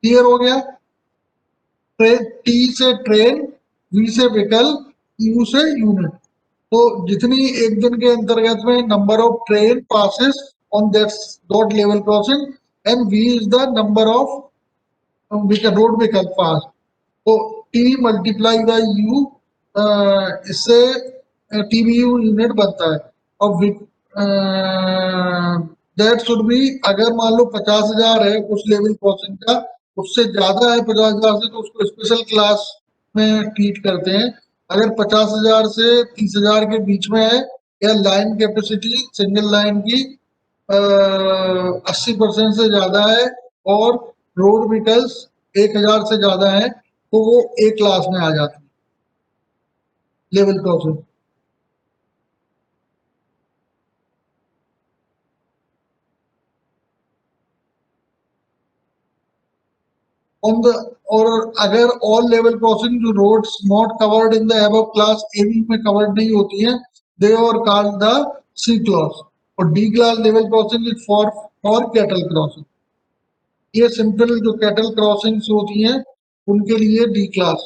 Clear हो गया? T से ट्रेन, वी से व्हीकल, यू से यूनिट। तो जितनी एक दिन के अंतर्गत में number of train passes on that level crossing, and V is the number of road vehicle pass. तो टी मल्टीप्लाई बाई यू, इससे टीबीयू यूनिट बनता है। और दैट शुड बी, अगर मान लो 50,000 है उस लेवल क्रॉसिंग का, उससे ज्यादा है 50,000 से, तो उसको स्पेशल क्लास में ट्रीट करते हैं। अगर 50,000 से 30,000 के बीच में है, या लाइन कैपेसिटी सिंगल लाइन की 80% से ज्यादा है, और रोड व्हीकल्स 1,000 से ज्यादा है, तो वो ए क्लास में आ जाती है लेवल क्रॉसिंग। ऑन द, और अगर ऑल लेवल क्रॉसिंग जो roads not covered in the above class A B में कवर्ड नहीं होती हैं, they are called the C class. और D class level crossing is for cattle crossing. ये सिंपल जो कैटल क्रॉसिंग्स होती हैं उनके लिए डी क्लास।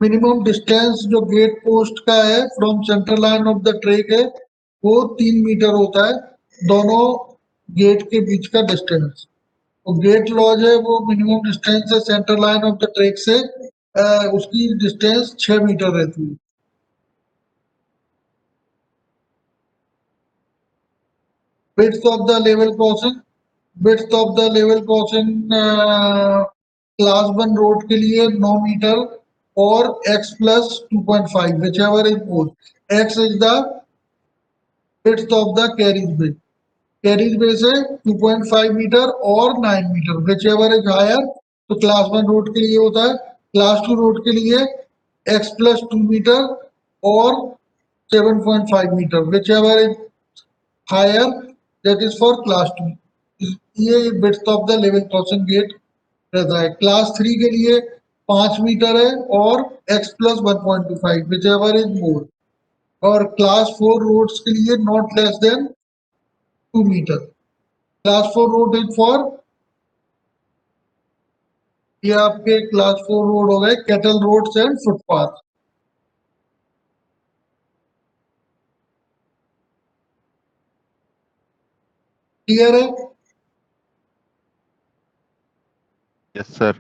मिनिमम डिस्टेंस जो गेट पोस्ट का है from centre line of the track है, वो 3 मीटर होता है, दोनों गेट के बीच का डिस्टेंस। तो गेट लॉज है वो मिनिमम डिस्टेंस है centre line of the track से, उसकी डिस्टेंस 6 मीटर रहती है। Width of the level crossing, width of the level crossing class 1 road के लिए 9 मीटर, और x plus 2.5 whichever is more. x is the width of the carriageway, carriageway से 2.5 metre और 9 metre whichever is higher. तो class 1 road के लिए होता है। क्लास 2 रोड के लिए x प्लस 2 मीटर और 7.5 meter whichever is higher, that is for class 2। ये width of the level crossing gate रहता है। क्लास 3 के लिए 5 मीटर है, और x plus 1.25 whichever is more. और क्लास 4 रोड्स के लिए not less than 2 metre. Class 4 road is for, ये आपके क्लास 4 रोड हो गए cattle roads and footpath. Clear है? Yes sir.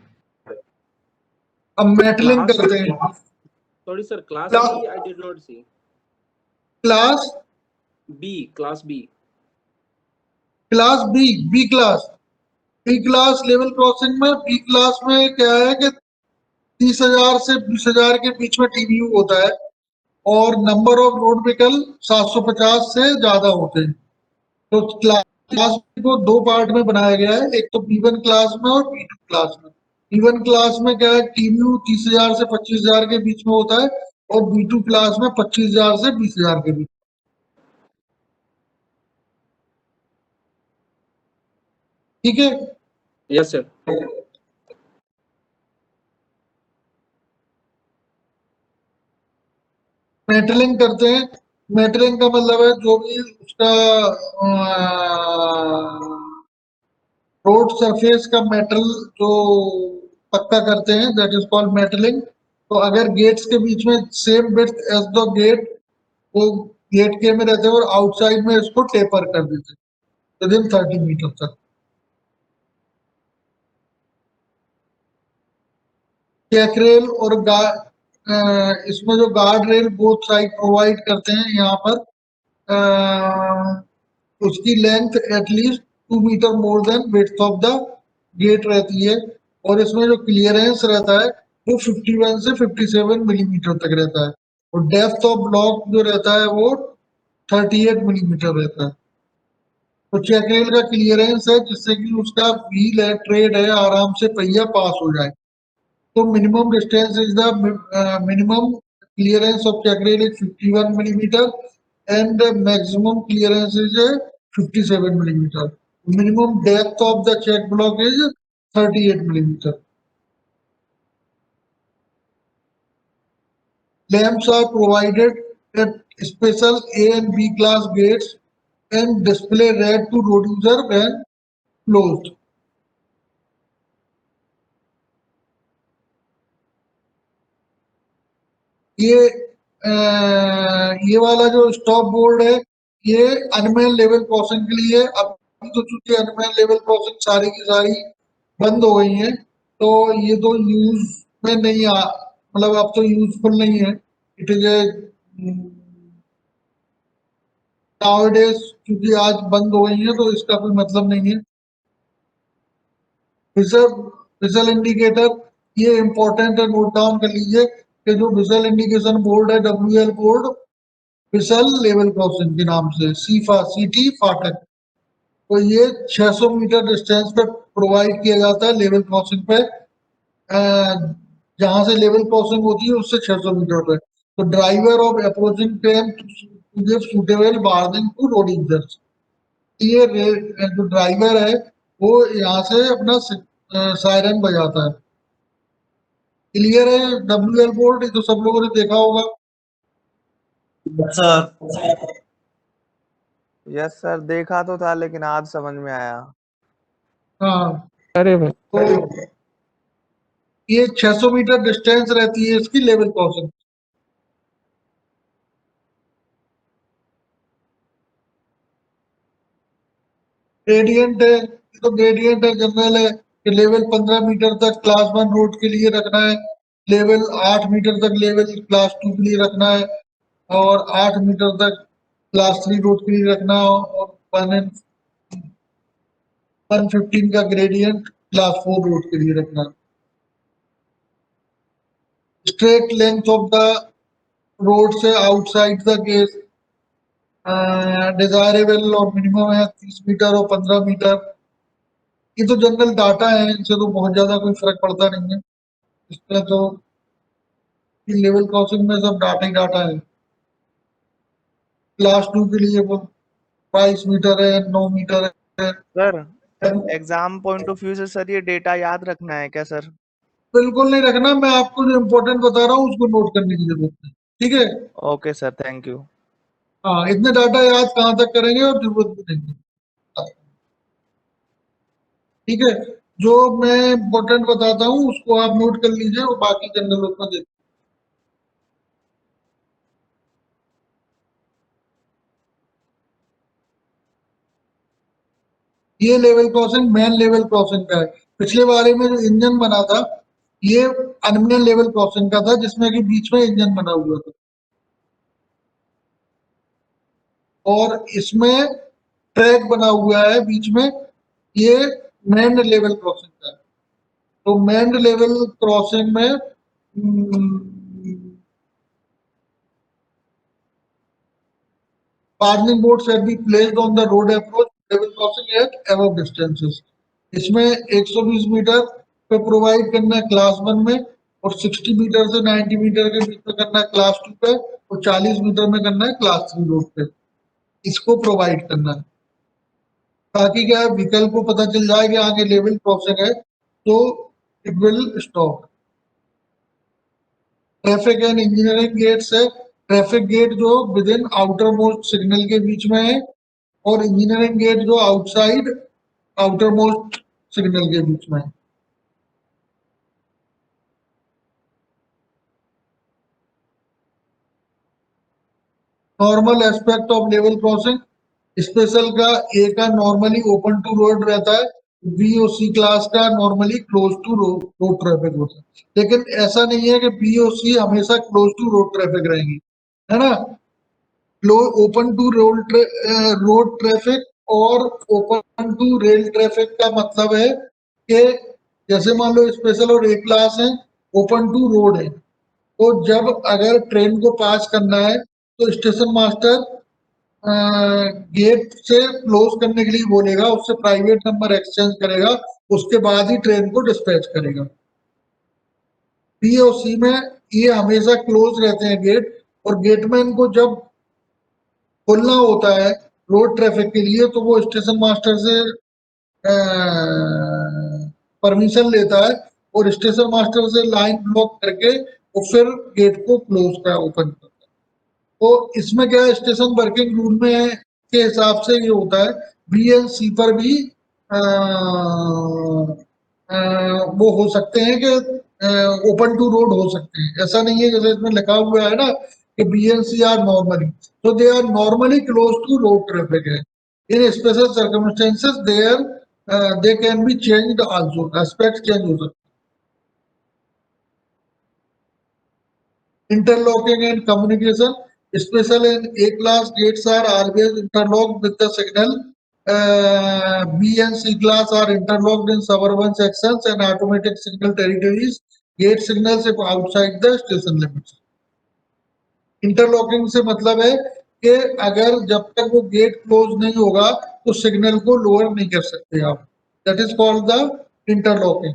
अब मेटलिंग करते हैं। Sorry sir, class B I did not see. Class B, class B. Class B class, B class level crossing में, B class में क्या है कि 30,000 से 20,000 के बीच में टीबीयू होता है, और नंबर ऑफ रोड व्हीकल 750 से ज्यादा होते हैं। तो क्लास को दो पार्ट में बनाया गया है, एक तो B1 क्लास में और B2 क्लास में। B1 क्लास में क्या है, टीबीयू 30,000 से 25,000 के बीच में होता है, और B2 क्लास में 25,000 से 20,000 के बीच। ठीक है? Yes sir. मेटलिंग करते हैं। मेटलिंग का मतलब है जो भी उसका रोड सरफेस का मेटल जो पक्का करते हैं, दैट इज कॉल्ड मेटलिंग। तो अगर गेट्स के बीच में same width as the gate, वो गेट के में रहते हैं, और आउटसाइड में इसको टेपर कर देते हैं विद इन 30 मीटर तक। चेक रेल और इसमें जो guard rail both side provide करते हैं यहाँ पर, उसकी length at least 2 meter more than width of the gate रहती है। और इसमें जो क्लियरेंस रहता है वो 51 से 57 मिलीमीटर तक रहता है, और डेप्थ ऑफ ब्लॉक जो रहता है वो 38 मिलीमीटर रहता है। तो चेक रेल का क्लियरेंस है जिससे कि उसका व्हील है, ट्रेड है, आराम से पहिया पास हो जाए। तो minimum distance is the minimum clearance of check rail is 51 millimeter, and the maximum clearance is 57 millimeter. Minimum depth of the check block is 38 millimeter. Lamps are provided at special A and B class gates and display red to road user when closed. ये वाला जो stop board है ये unmanned level crossing के लिए। अब तो चूंकि अनमेन लेवल क्रॉसिंग सारी की सारी बंद हो गई है तो ये तो यूज में नहीं आ, मतलब अब तो यूजफुल नहीं है। इट इज ए नाउअडेज, क्योंकि आज बंद हो गई है तो इसका कोई मतलब नहीं है। विजल इंडिकेटर ये इंपॉर्टेंट है, नोट डाउन कर लीजिए कि जो विजल इंडिकेशन बोर्ड है WL board whistle level crossing के नाम से सीटी फाटक, तो ये 600 मीटर डिस्टेंस पे प्रोवाइड किया जाता है लेवल क्रॉसिंग पे। जहां से लेवल क्रॉसिंग होती है उससे 600 मीटर पे। तो driver of approaching train to give suitable warning to road users, ये जो ड्राइवर है वो यहाँ से अपना सायरन बजाता है। क्लियर है? WL बोर्ड ये तो सब लोगों ने देखा होगा। सर यस सर, देखा तो था लेकिन आज समझ में आया। हाँ, अरे भाई तो ये 600 मीटर डिस्टेंस रहती है इसकी लेवल क्रॉसिंग। ग्रेडियंट है, ये तो ग्रेडियंट है, जनरल है कि लेवल 15 मीटर तक क्लास 1 रोड के लिए रखना है, लेवल 8 मीटर तक लेवल क्लास 2 के लिए रखना है, और 8 मीटर तक क्लास 3 रोड के लिए रखना है, और 115 का ग्रेडियंट क्लास 4 रोड के लिए रखना है। Straight length of the road से आउटसाइड द केस डिजायरेबल और मिनिमम है 30 मीटर और 15 मीटर। ये तो जनरल डाटा है, इनसे तो बहुत ज्यादा कोई फर्क पड़ता नहीं है। इसमें तो लेवल क्रॉसिंग में सब डाटा ही डाटा है। क्लास 2 के लिए वो 22 मीटर है, 9 मीटर है। Sir exam point of view से सर ये डेटा याद रखना है क्या सर? बिल्कुल नहीं रखना, मैं आपको जो इम्पोर्टेंट बता रहा हूँ उसको नोट करने की जरूरत है, ठीक है? Okay sir, thank you. हाँ, इतने डाटा याद कहाँ तक करेंगे और जरूरत भी नहीं है, ठीक है? जो मैं इम्पोर्टेंट बताता हूँ उसको आप नोट कर लीजिए और बाकी जनरल उसमें देखिए। ये level crossing man level crossing का है। पिछले वाले में जो इंजन बना था ये अनमेन लेवल क्रॉसिंग का था, जिसमें कि बीच में इंजन बना हुआ था, और इसमें ट्रैक बना हुआ है बीच में, ये मैन लेवल क्रॉसिंग का है। तो मैन लेवल क्रॉसिंग में warning board shall be placed on the road approach level crossing eight above distances. इसमें 120 मीटर पे प्रोवाइड करना है क्लास 1 में, और 60 मीटर से 90 मीटर के बीच में करना है क्लास 2 पे, और 40 मीटर में करना है क्लास 3 रोड पे। इसको प्रोवाइड करना है ताकि क्या व्हीकल को पता चल जाए कि आगे लेवल क्रॉसिंग है तो it will stop. Traffic and engineering gates है। ट्रैफिक गेट जो within outermost signal के बीच में है, और इंजीनियरिंग गेट जो आउटसाइड आउटर मोस्ट सिग्नल के बीच में है। Normal aspect of level crossing, special का ए का नॉर्मली ओपन टू रोड रहता है, बी और सी क्लास का normally close to road traffic होता है। लेकिन ऐसा नहीं है कि बी और सी हमेशा क्लोज टू रोड ट्रैफिक रहेंगी, है ना? ओपन टू रोड ट्रैफिक और ओपन टू रेल ट्रैफिक का मतलब है कि जैसे मान लो स्पेशल और ए क्लास है, ओपन टू रोड है, तो जब अगर ट्रेन को पास करना है तो स्टेशन मास्टर गेट से क्लोज करने के लिए बोलेगा, उससे प्राइवेट नंबर एक्सचेंज करेगा, उसके बाद ही ट्रेन को डिस्पैच करेगा। बी और सी में ये हमेशा क्लोज रहते हैं गेट, और गेटमैन को जब खोलना होता है रोड ट्रैफिक के लिए तो वो स्टेशन मास्टर से परमिशन लेता है, और स्टेशन मास्टर से लाइन ब्लॉक करके वो फिर गेट को क्लोज का ओपन करता है। तो इसमें क्या है, स्टेशन वर्किंग रूल में के हिसाब से ये होता है। बी एंड सी पर भी वो हो सकते हैं कि ओपन टू रोड हो सकते हैं। ऐसा नहीं है जैसे इसमें लिखा हुआ है ना कि बीएनसी आर नॉर्मली, तो they are normally close to road traffic है। In special circumstances they can be changed also, aspect change हो सकते हैं। Interlocking and communication, special in A class gates are always interlocked with the signal. B and C class are interlocked in suburban sections and automatic signal territories. Gate signals if outside the station limits. Interlocking से मतलब है कि अगर जब तक वो gate close नहीं होगा तो सिग्नल को लोअर नहीं कर सकते आप। That is called the interlocking.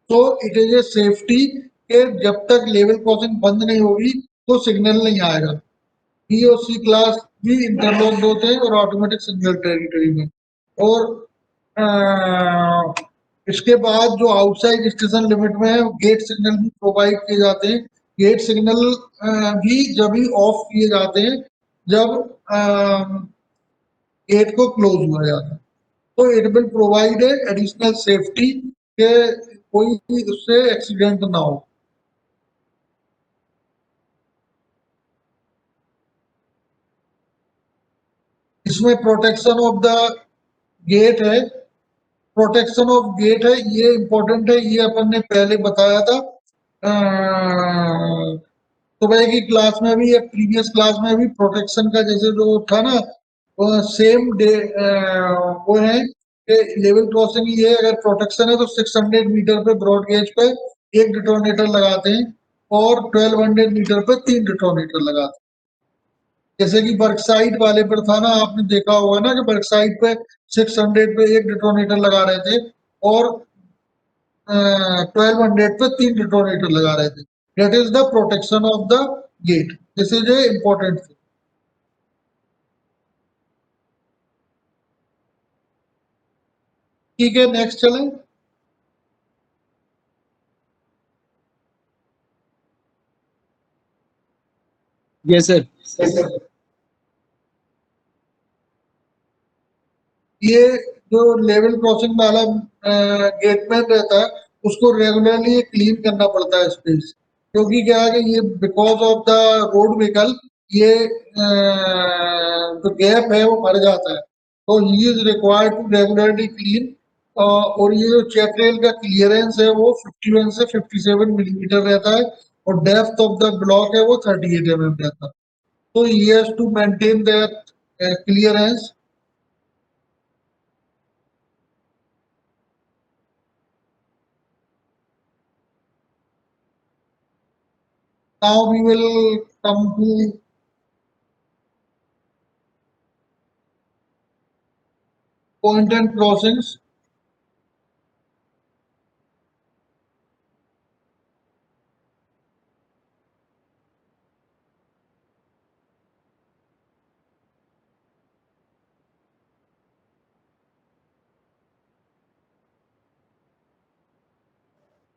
तो इट इज ए सेफ्टी कि जब तक लेवल क्रॉसिंग बंद नहीं होगी तो सिग्नल नहीं आएगा। बी और सी क्लास भी इंटरलॉक्ड होते हैं और ऑटोमेटिक सिग्नल टेरिटरी में। और इसके बाद जो आउटसाइड स्टेशन लिमिट में है गेट सिग्नल भी प्रोवाइड किए जाते हैं। गेट सिग्नल भी जब भी ऑफ किए जाते हैं जब गेट को क्लोज हुआ जाता है। तो it will provide a additional safety के कोई भी उससे एक्सीडेंट ना हो। इसमें प्रोटेक्शन ऑफ द गेट है, प्रोटेक्शन ऑफ गेट है, ये इंपॉर्टेंट है, ये अपन ने पहले बताया था सुबह की क्लास में भी या प्रीवियस क्लास में भी। प्रोटेक्शन का जैसे जो था ना सेम डे वो है कि लेवल क्रॉसिंग ये अगर प्रोटेक्शन है तो 600 मीटर पे ब्रॉड गेज पे एक डिटोनेटर लगाते हैं और 1200 मीटर पे 3 डिटोनेटर लगाते हैं। जैसे कि बर्कसाइड वाले पर था ना, आपने देखा होगा ना कि बर्कसाइड पे 600 पे एक डिटोनेटर लगा रहे थे और 1200 पे 3 डिटोनेटर लगा रहे थे। That is the protection of the gate. This is a important thing. ठीक है, नेक्स्ट चलें। Yes, sir. ये जो लेवल क्रॉसिंग वाला गेटमैन रहता है उसको रेगुलरली क्लीन करना पड़ता है स्पेस, क्योंकि क्या है कि ये because of the road vehicle ये जो गैप है वो भर जाता है, तो he is required to regularly clean. और ये जो चेक रेल का क्लियरेंस है वो 51 से 57 मिलीमीटर रहता है और डेप्थ ऑफ द ब्लॉक है वो 38 रहता है। तो he has to maintain that clearance. Now we will come to point and crossings.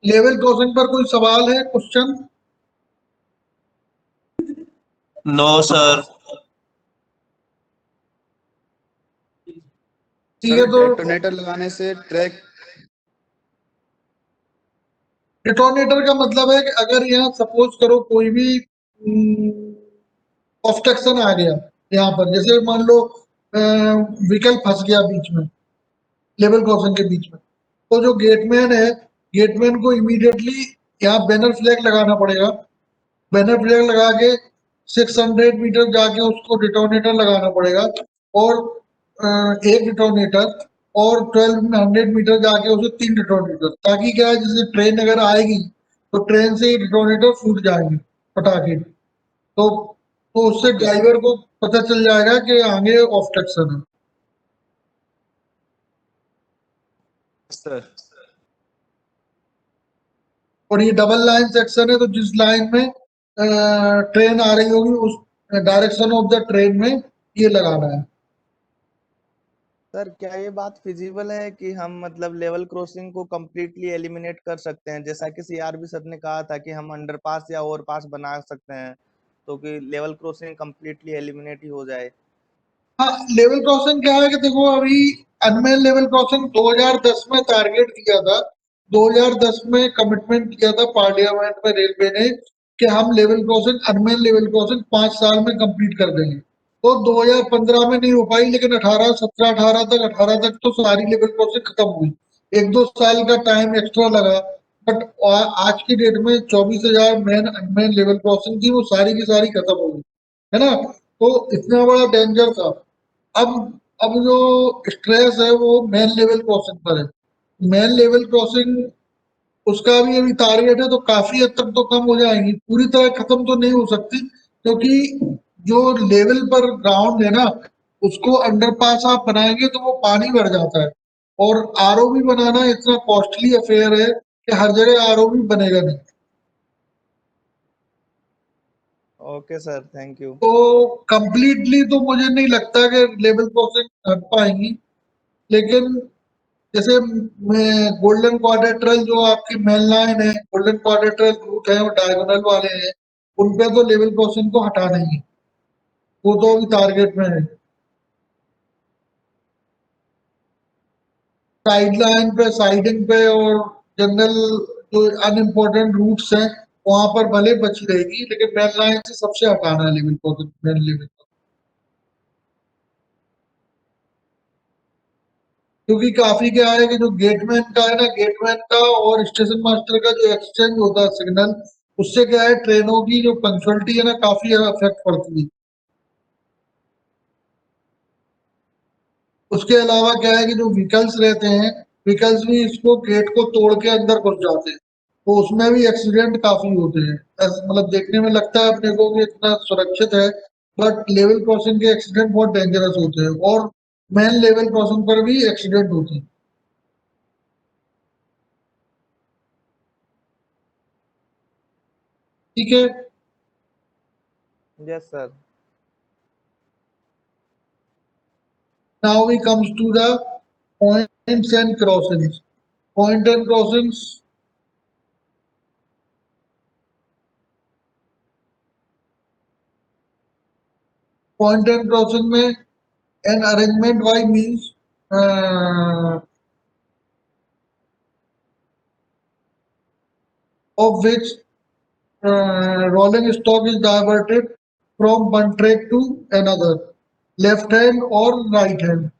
Level crossing पर कोई सवाल है, क्वेश्चन? No sir. ठीक है, तो डेटोनेटर लगाने से ट्रैक डिटोनेटर का मतलब है कि अगर यहाँ सपोज करो कोई भी ऑब्स्ट्रक्शन आ गया यहाँ पर, जैसे मान लो व्हीकल फंस गया बीच में लेवल क्रॉसिंग के बीच में, तो जो गेटमैन है गेटमैन को इमीडिएटली यहाँ बैनर फ्लैग लगाना पड़ेगा। बैनर फ्लैग लगा के 600 मीटर जाके उसको डिटोनेटर लगाना पड़ेगा और एक डिटोनेटर, और 1200 मीटर जाके उसे 3 डिटोनेटर, ताकि क्या है जैसे ट्रेन अगर आएगी तो ट्रेन से ही डिटोनेटर फूट जाएंगे पटाखे। तो उससे ड्राइवर को पता चल जाएगा कि आगे ऑब्स्ट्रक्शन है। सर और ये डबल लाइन सेक्शन है, तो जिस लाइन में ट्रेन आ रही होगी उस डायरेक्शन ऑफ द ट्रेन में ये लगाना है। सर क्या ये बात फिजिबल है कि हम मतलब लेवल क्रॉसिंग को completely एलिमिनेट कर सकते हैं, जैसा कि सीआरबी सर ने कहा था कि हम अंडरपास या ओवरपास बना सकते हैं, तो कि लेवल क्रॉसिंग completely एलिमिनेट ही हो जाए। हाँ, लेवल क्रॉसिंग क्या है कि देखो अभी अनमेन लेवल क्रॉसिंग 2010 में टारगेट किया था, 2010 में कमिटमेंट किया था पार्लियामेंट में रेलवे ने कि हम level crossing unmanned level crossing 5 साल में कंप्लीट कर देंगे। तो 2015 में नहीं हो पाई, लेकिन 18 तक तो सारी लेवल क्रॉसिंग खत्म हुई। 1-2 साल का टाइम एक्स्ट्रा लगा, बट आज की डेट में 24,000 मेन अनमेन लेवल क्रॉसिंग थी, वो सारी की सारी खत्म हो गई, है ना। तो इतना बड़ा डेंजर था। अब अब जो स्ट्रेस है वो मेन लेवल क्रॉसिंग पर है। मेन लेवल क्रॉसिंग उसका भी अभी टारगेट है, तो काफी हद तक तो कम हो जाएंगी, पूरी तरह खत्म तो नहीं हो सकती, क्योंकि जो लेवल पर ग्राउंड है ना, उसको अंडरपास आप बनाएंगे तो वो पानी भर जाता है, और आरओबी बनाना इतना कॉस्टली अफेयर है कि हर जगह आरओबी बनेगा नहीं। Okay sir, thank you. तो कंप्लीटली तो मुझे नहीं लगता कि लेवल क्रॉसिंग हट पाएंगी, लेकिन जैसे गोल्डन क्वाड्रेट्रल जो आपकी मेन लाइन है, गोल्डन क्वाड्रेट्रल रूट है, और डायगोनल वाले हैं, उन पे तो लेवल क्रॉसिंग को हटा नहीं है, वो तो अभी टारगेट में है। साइड लाइन पे, साइडिंग पे और जनरल जो अनइम्पोर्टेंट रूट्स हैं वहां पर भले बची रहेगी, लेकिन मेन लाइन से सबसे हटाना है लेवल क्रॉसिंग, मेन लेवल। क्योंकि काफी क्या है कि जो गेटमैन का है ना, गेटमैन का और स्टेशन मास्टर का जो एक्सचेंज होता है सिग्नल, उससे क्या है ट्रेनों की जो पंक्चुअलिटी है ना काफी अफेक्ट पड़ती है। उसके अलावा क्या है कि जो व्हीकल्स रहते हैं, व्हीकल्स भी इसको गेट को तोड़ के अंदर घुस जाते हैं, तो उसमें भी एक्सीडेंट काफी होते हैं। मतलब देखने में लगता है अपने को कि इतना सुरक्षित है, बट लेवल क्रॉसिंग के एक्सीडेंट बहुत डेंजरस होते हैं, और मेन लेवल क्रॉसिंग पर भी एक्सीडेंट होते हैं। ठीक है। Yes sir. Now we comes to the points and crossings. Point and crossings. Point and crossing में an arrangement Y means of which rolling stock is diverted from one track to another, left hand or right hand.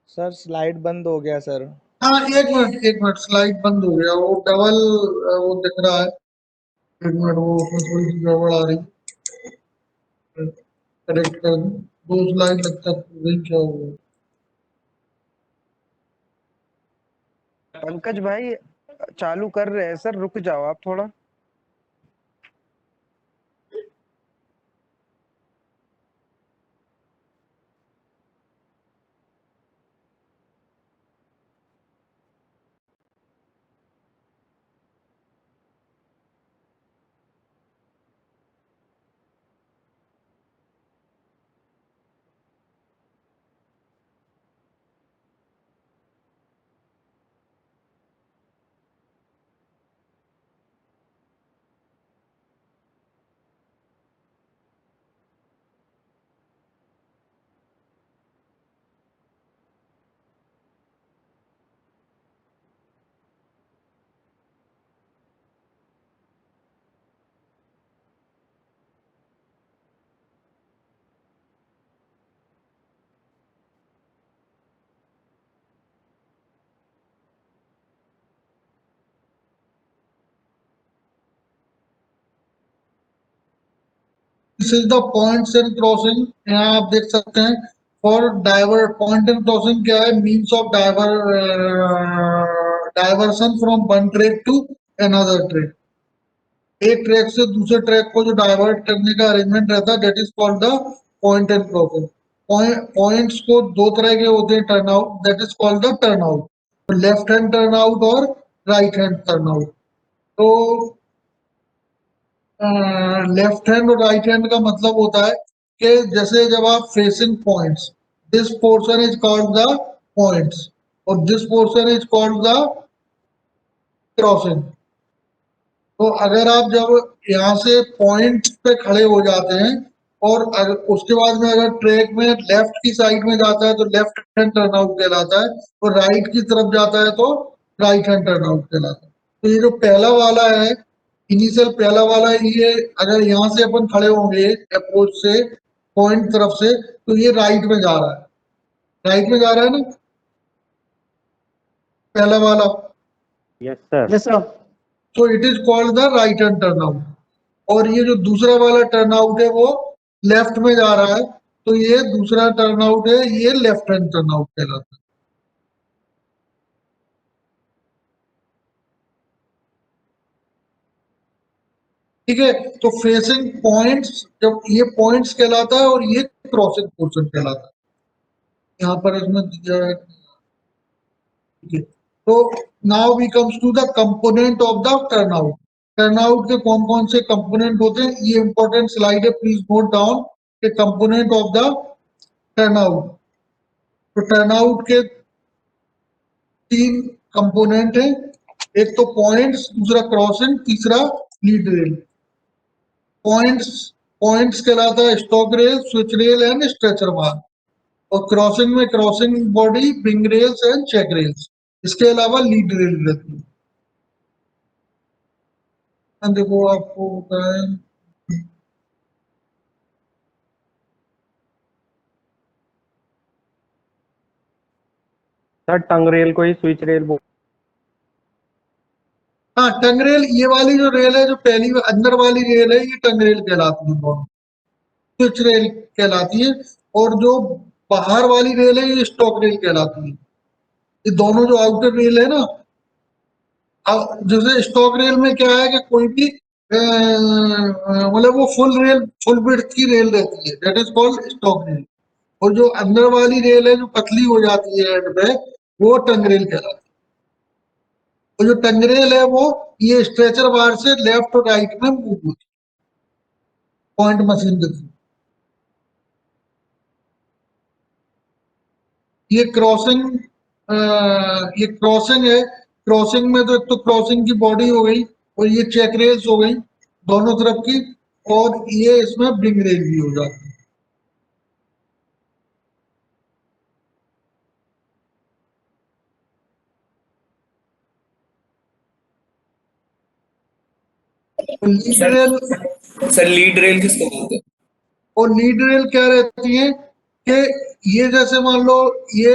Sir slide बंद हो गया sir. हाँ, एक minute slide बंद हो गया, वो डबल वो दिख रहा है। एक मिनट, वो उसमें थोड़ी सी गड़बड़ आ रही है, करेक्ट कर दूं। दो स्लाइड लगता है, वही क्या हुआ। पंकज भाई चालू कर रहे हैं सर, रुक जाओ आप थोड़ा। This is the points and crossing. यहाँ आप देख सकते हैं for diver, point and crossing क्या है, means of diversion from one track to another track. एक ट्रैक से दूसरे ट्रैक को जो डाइवर्ट करने का अरेंजमेंट रहता है, that is called the point and crossing. Points को दो तरह के होते हैं turnout, that is called the turn out. Left hand turnout और राइट हैंड टर्न आउट। तो लेफ्ट हैंड और राइट हैंड का मतलब होता है कि जैसे जब आप facing points, this portion is called the points और this portion is called the crossing. तो अगर आप जब यहाँ से पॉइंट पे खड़े हो जाते हैं और अगर उसके बाद में अगर ट्रैक में लेफ्ट की साइड में जाता है तो लेफ्ट हैंड टर्न आउट कहलाता है, और राइट की तरफ जाता है तो राइट हैंड टर्न आउट कहलाता है। तो ये जो पहला वाला है, इनिशियल पहला वाला, ये अगर यहाँ से अपन खड़े होंगे अप्रोच से पॉइंट तरफ से, तो ये राइट में जा रहा है, राइट में जा रहा है ना पहला वाला। Yes sir. तो it is called the right hand turnout. और ये जो दूसरा वाला टर्न आउट है वो लेफ्ट में जा रहा है, तो ये दूसरा टर्न आउट है, ये लेफ्ट हैंड टर्न आउट कहलाता है। ठीक है, तो फेसिंग पॉइंट्स, जब ये पॉइंट्स कहलाता है और ये क्रॉसिंग पोर्शन कहलाता है। यहाँ पर इसमें दिया है। ठीक है, तो now we comes to the component of the turn out. Turn out के कौन कौन से कंपोनेंट होते हैं, ये इंपॉर्टेंट स्लाइड है, प्लीज नोट डाउन के component of the turn out. तो टर्न आउट के तीन कंपोनेंट हैं, एक तो पॉइंट्स, दूसरा क्रॉसिंग, तीसरा लीड रेल। पॉइंट्स पॉइंट्स कहलाता है stock rail, switch rail and stretcher bar. और क्रॉसिंग में crossing body, wing rails and check rails. इसके अलावा लीड रेल रहती है। देखो आपको बताएं, सर टंग रेल को ही स्विच रेल बोल। हाँ टंग रेल, ये वाली जो रेल है, जो पहली अंदर वाली रेल है, ये टंग रेल कहलाती है, दोनों स्विच रेल कहलाती है। और जो बाहर वाली रेल है, ये स्टॉक रेल कहलाती है। ये दोनों जो आउटर रेल है ना, अब जैसे स्टॉक रेल में क्या है कि कोई भी मतलब वो फुल रेल, फुल विड्थ की रेल रहती है, that is called stock rail. और जो अंदर वाली रेल है, जो पतली हो जाती है एंड पे, वो टंग रेल कहलाती है। और जो टंग रेल है वो ये स्ट्रेचर बार से लेफ्ट और राइट में मूव होती है पॉइंट मशीन के थ्रू। ये क्रॉसिंग, ये क्रॉसिंग है। क्रॉसिंग में तो एक तो क्रॉसिंग की बॉडी हो गई, और ये चेक रेल्स हो गई दोनों तरफ की, और ये इसमें ब्रिंग रेल भी हो जाती है। तो lead rail, sir lead rail किसको बोलते हैं? और लीड रेल क्या रहती है कि ये जैसे मान लो ये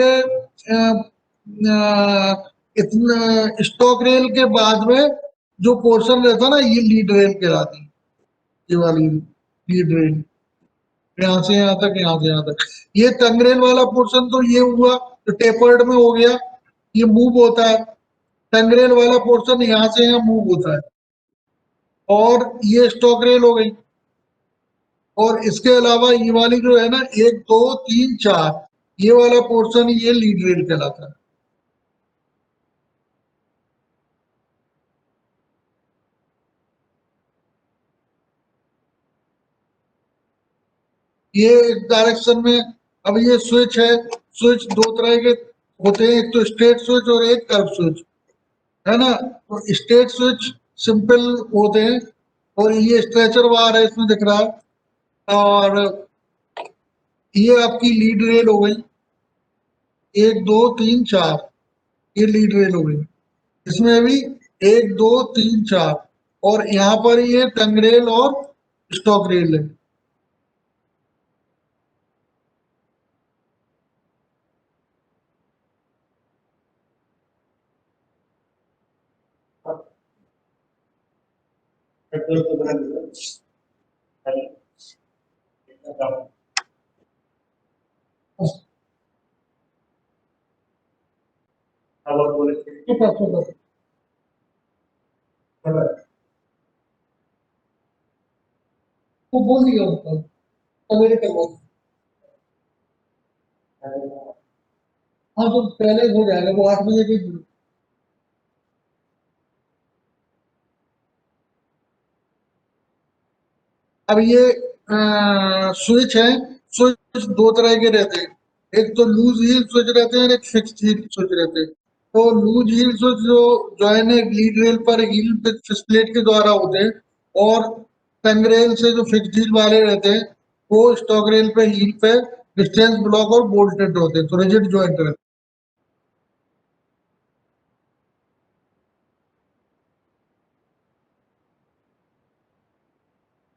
इतना स्टॉक रेल के बाद में जो पोर्शन रहता है ना, ये लीड रेल कहलाती है। ये वाली लीड रेल, यहाँ से यहाँ तक, यहाँ से यहाँ तक। ये टंग रेल वाला पोर्शन तो ये हुआ तो टेपर्ड में हो गया, ये मूव होता है। टंग रेल वाला पोर्शन यहाँ से यहाँ मूव होता है, और ये स्टॉक रेल हो गई। और इसके अलावा ये वाली जो है ना, एक दो तीन चार, ये वाला पोर्शन, ये लीड रेल कहलाता है। ये एक डायरेक्शन में, अब ये स्विच है, स्विच दो तरह के होते हैं, एक तो स्ट्रेट स्विच और एक कर्व स्विच, है ना। तो स्ट्रेट स्विच सिंपल होते हैं, और ये स्ट्रेचर बार है इसमें दिख रहा है। और ये आपकी लीड रेल हो गई, एक दो तीन चार, ये लीड रेल हो गई। इसमें भी एक दो तीन चार, और यहाँ पर ये टंग रेल और स्टॉक रेल है। वो बोल दिया उसको सवेरे करवा। हाँ तो पहले हो जाएगा वो 8 बजे की। अब ये स्विच है। स्विच दो तरह के रहते हैं, एक तो लूज हील स्विच रहते हैं और एक फिक्स्ड हील स्विच रहते हैं। तो लूज हील स्विच जो है ना लीड रेल पर हील प्लेट के द्वारा होते हैं, और टंग रेल से जो फिक्स्ड हील वाले रहते हैं वो स्टॉक रेल पे हील पे डिस्टेंस ब्लॉक और बोल्टेड होते हैं, तो रिजिड जॉइंट रहते हैं।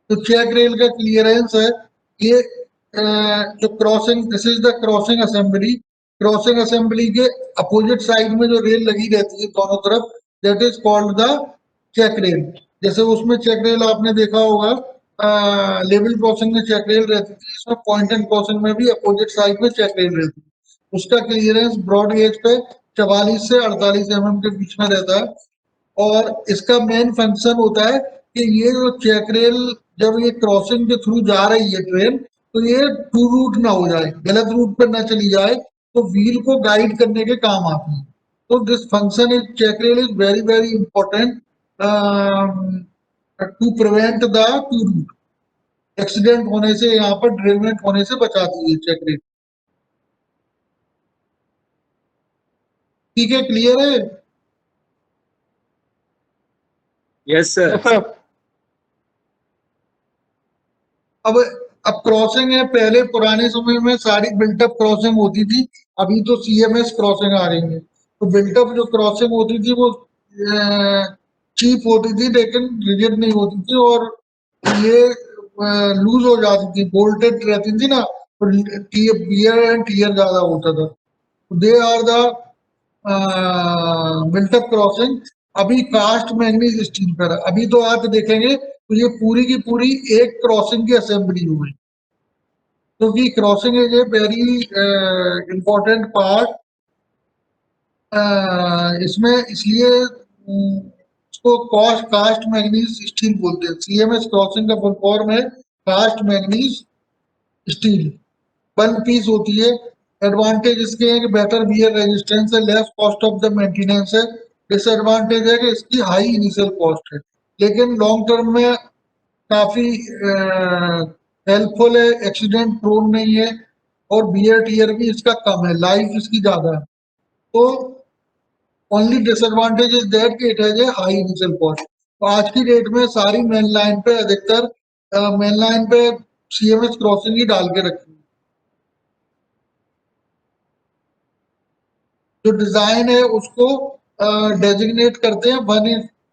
तो चेक रेल का क्लियरेंस है ये जो crossing, this is the crossing assembly. Crossing assembly के अपोजिट साइड में जो रेल लगी रहती है दोनों तरफ, that is called the check rail. जैसे उसमें चेक रेल आपने देखा होगा, लेवल क्रॉसिंग में चेक रेल रहती थी, इसमें पॉइंट एंड क्रॉसिंग में भी अपोजिट साइड में चेक रेल रहती है। उसका क्लियरेंस ब्रॉड गेज पे 44 से 48 mm के बीच में रहता है, और इसका मेन फंक्शन होता है कि ये जो चेक रेल जब ये क्रॉसिंग के थ्रू जा रही है ट्रेन, तो ये टू रूट ना हो जाए, गलत रूट पर ना चली जाए, तो व्हील को गाइड करने के काम आती है। तो this function is check rail is very very important to prevent the to route. Accident होने से, यहाँ पर डिरेलमेंट होने से बचाती है चेक रेल। ठीक है, क्लियर है? Yes sir. अब क्रॉसिंग है, पहले पुराने समय में सारी बिल्टअप क्रॉसिंग होती थी, अभी तो सीएमएस क्रॉसिंग आ रही है। तो बिल्टअप जो क्रॉसिंग होती थी वो चीप होती थी लेकिन रिजिड नहीं होती थी, और ये लूज हो जाती थी, बोल्टेड रहती थी ना, तो बियर एंड टीयर ज्यादा होता था। They are the built up crossing. अभी कास्ट मैंगनीज स्टील पर है। अभी तो आप देखेंगे तो ये पूरी की पूरी एक क्रॉसिंग की असेंबली हुई, क्योंकि crossing is a very important part. इसमें इसलिए इसको कास्ट मैंगनीज स्टील बोलते हैं। सीएमएस क्रॉसिंग का फुल फॉर्म है cast manganese steel. One piece होती है। एडवांटेज इसके है कि बेटर बियर रेजिस्टेंस है, less cost of the maintenance है। डिसएडवांटेज है कि इसकी हाई इनिशियल कॉस्ट है, लेकिन लॉन्ग टर्म में काफी हेल्पफुल है, एक्सीडेंट प्रोन नहीं है, और बियर टीयर भी इसका कम है, लाइफ इसकी ज्यादा है। तो ओनली डिसएडवांटेज इज दैट कि it has a high initial cost. तो आज की डेट में सारी मेन लाइन पे अधिकतर मेन लाइन पे सीएमएस क्रॉसिंग ही डाल के रखी है। जो डिजाइन है उसको डेजिग्नेट करते हैं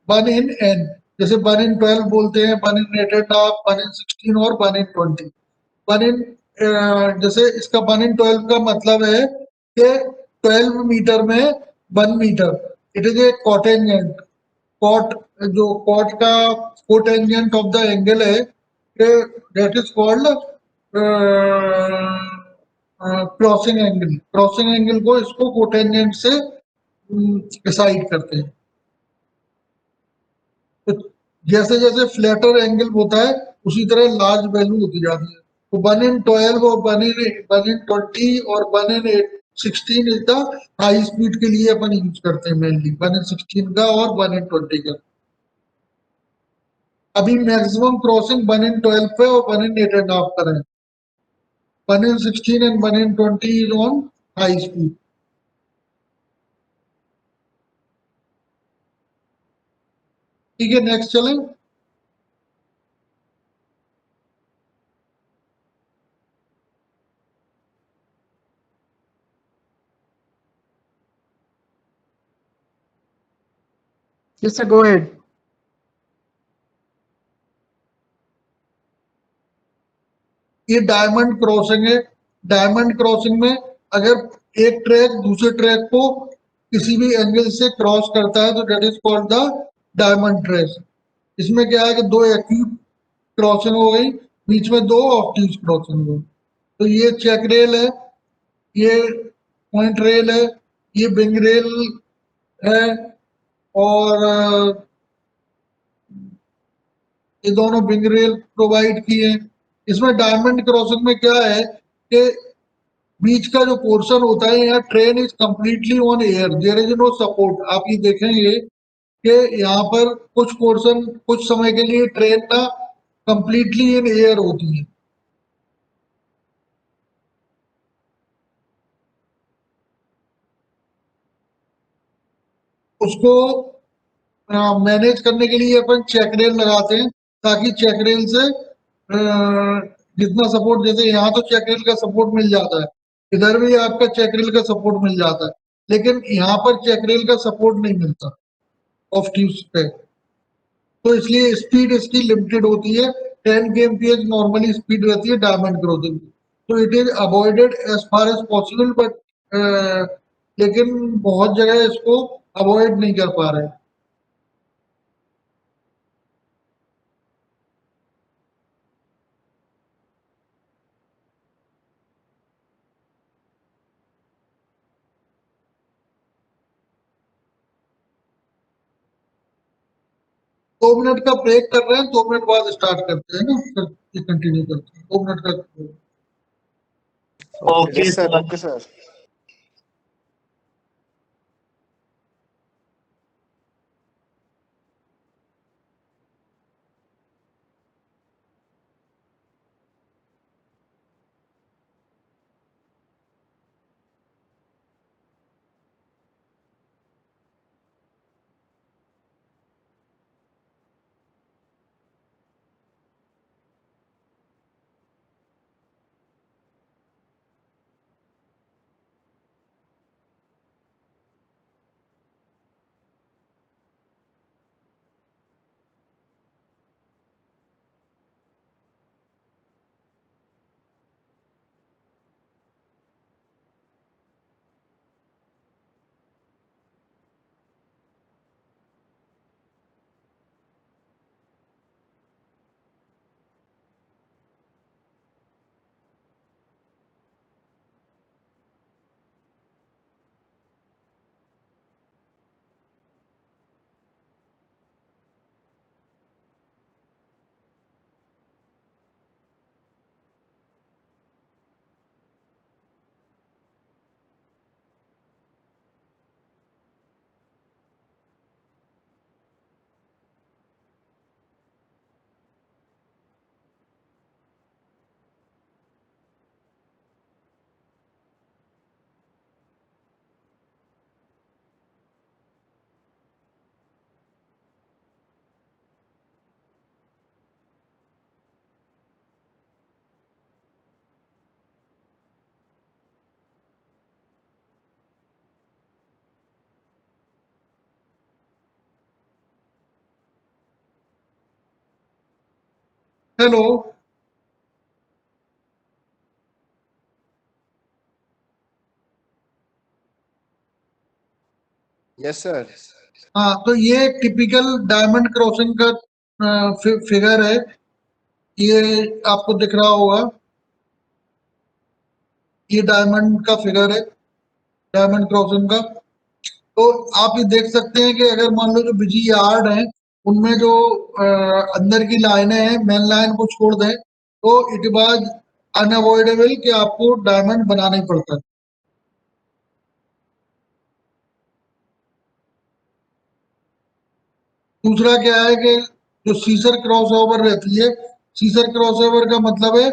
वन इन एन। जैसे 1 in 12 बोलते हैं, 1 in 8.5, 1 in 16 और 1 in 20। वन इन जैसे इसका 1 in 12 का मतलब है कि 12 मीटर में 1 metre. It is a cotangent. Cot, जो कॉट का कोटेंजेंट ऑफ द एंगल है, that is called crossing angle. Crossing angle को इसको कोटेंजेंट से डिसाइड करते हैं। तो जैसे जैसे फ्लैटर एंगल होता है उसी तरह लार्ज वैल्यू होती जाती है। तो 1 in 12 और 1 in 20 और 1 in 16 is the high speed के लिए अपन यूज करते हैं मेनली, 1 in 16 का और 1 in 20 का। अभी मैक्सिमम क्रॉसिंग 1 in 12 पे और 1 in 8.5 पर है। 1 in 16 and 1 in 20 is on high speed. ठीक है, नेक्स्ट चलें। Yes, sir, go ahead. ये डायमंड क्रॉसिंग है। डायमंड क्रॉसिंग में अगर एक ट्रैक दूसरे ट्रैक को किसी भी एंगल से क्रॉस करता है तो that is called the diamond trace. इसमें क्या है कि दो एक्यूट क्रॉसिंग हो गई, बीच में दो ऑब्ट्यूज क्रॉसिंग हो गई। तो ये चेक रेल है, ये पॉइंट रेल है, ये बिंग रेल है, और ये दोनों विंग रेल प्रोवाइड की है। इसमें डायमंड क्रॉसिंग में क्या है कि बीच का जो पोर्शन होता है, यहाँ train is completely on air, there is no support. आप ये देखेंगे कि यहाँ पर कुछ पोर्शन कुछ समय के लिए ट्रेन ना कंप्लीटली इन एयर होती है। उसको मैनेज करने के लिए अपन चेक रेल लगाते हैं, ताकि चेक रेल से जितना सपोर्ट, जैसे यहाँ तो चेक रेल का सपोर्ट मिल जाता है, इधर भी आपका चेक रेल का सपोर्ट मिल जाता है, लेकिन यहाँ पर चेक रेल का सपोर्ट नहीं मिलता ऑफ ट्यूब्स पे। तो इसलिए स्पीड इसकी लिमिटेड होती है, 10 kmph नॉर्मली स्पीड रहती है डायमंड क्रॉसिंग। तो it is avoided as far as possible, but लेकिन बहुत जगह इसको अवॉइड नहीं कर पा रहे। 2 मिनट का ब्रेक कर रहे हैं, 2 मिनट बाद स्टार्ट करते हैं ना, फिर कंटिन्यू करते हैं। 2 मिनट का Okay, yes sir, sir. okay sir. Hello. Yes sir. हाँ, तो ये टिपिकल डायमंड क्रॉसिंग का फिगर है, ये आपको दिख रहा होगा, ये डायमंड का फिगर है, डायमंड क्रॉसिंग का। तो आप ये देख सकते हैं कि अगर मान लो जो बिजी यार्ड है, उनमें जो अंदर की लाइनें हैं, मेन लाइन को छोड़ दें, तो इट वाज अनअवॉइडेबल कि आपको डायमंड बनाना ही पड़ता है। दूसरा क्या है कि जो सीसर क्रॉसओवर रहती है, सीसर क्रॉसओवर का मतलब है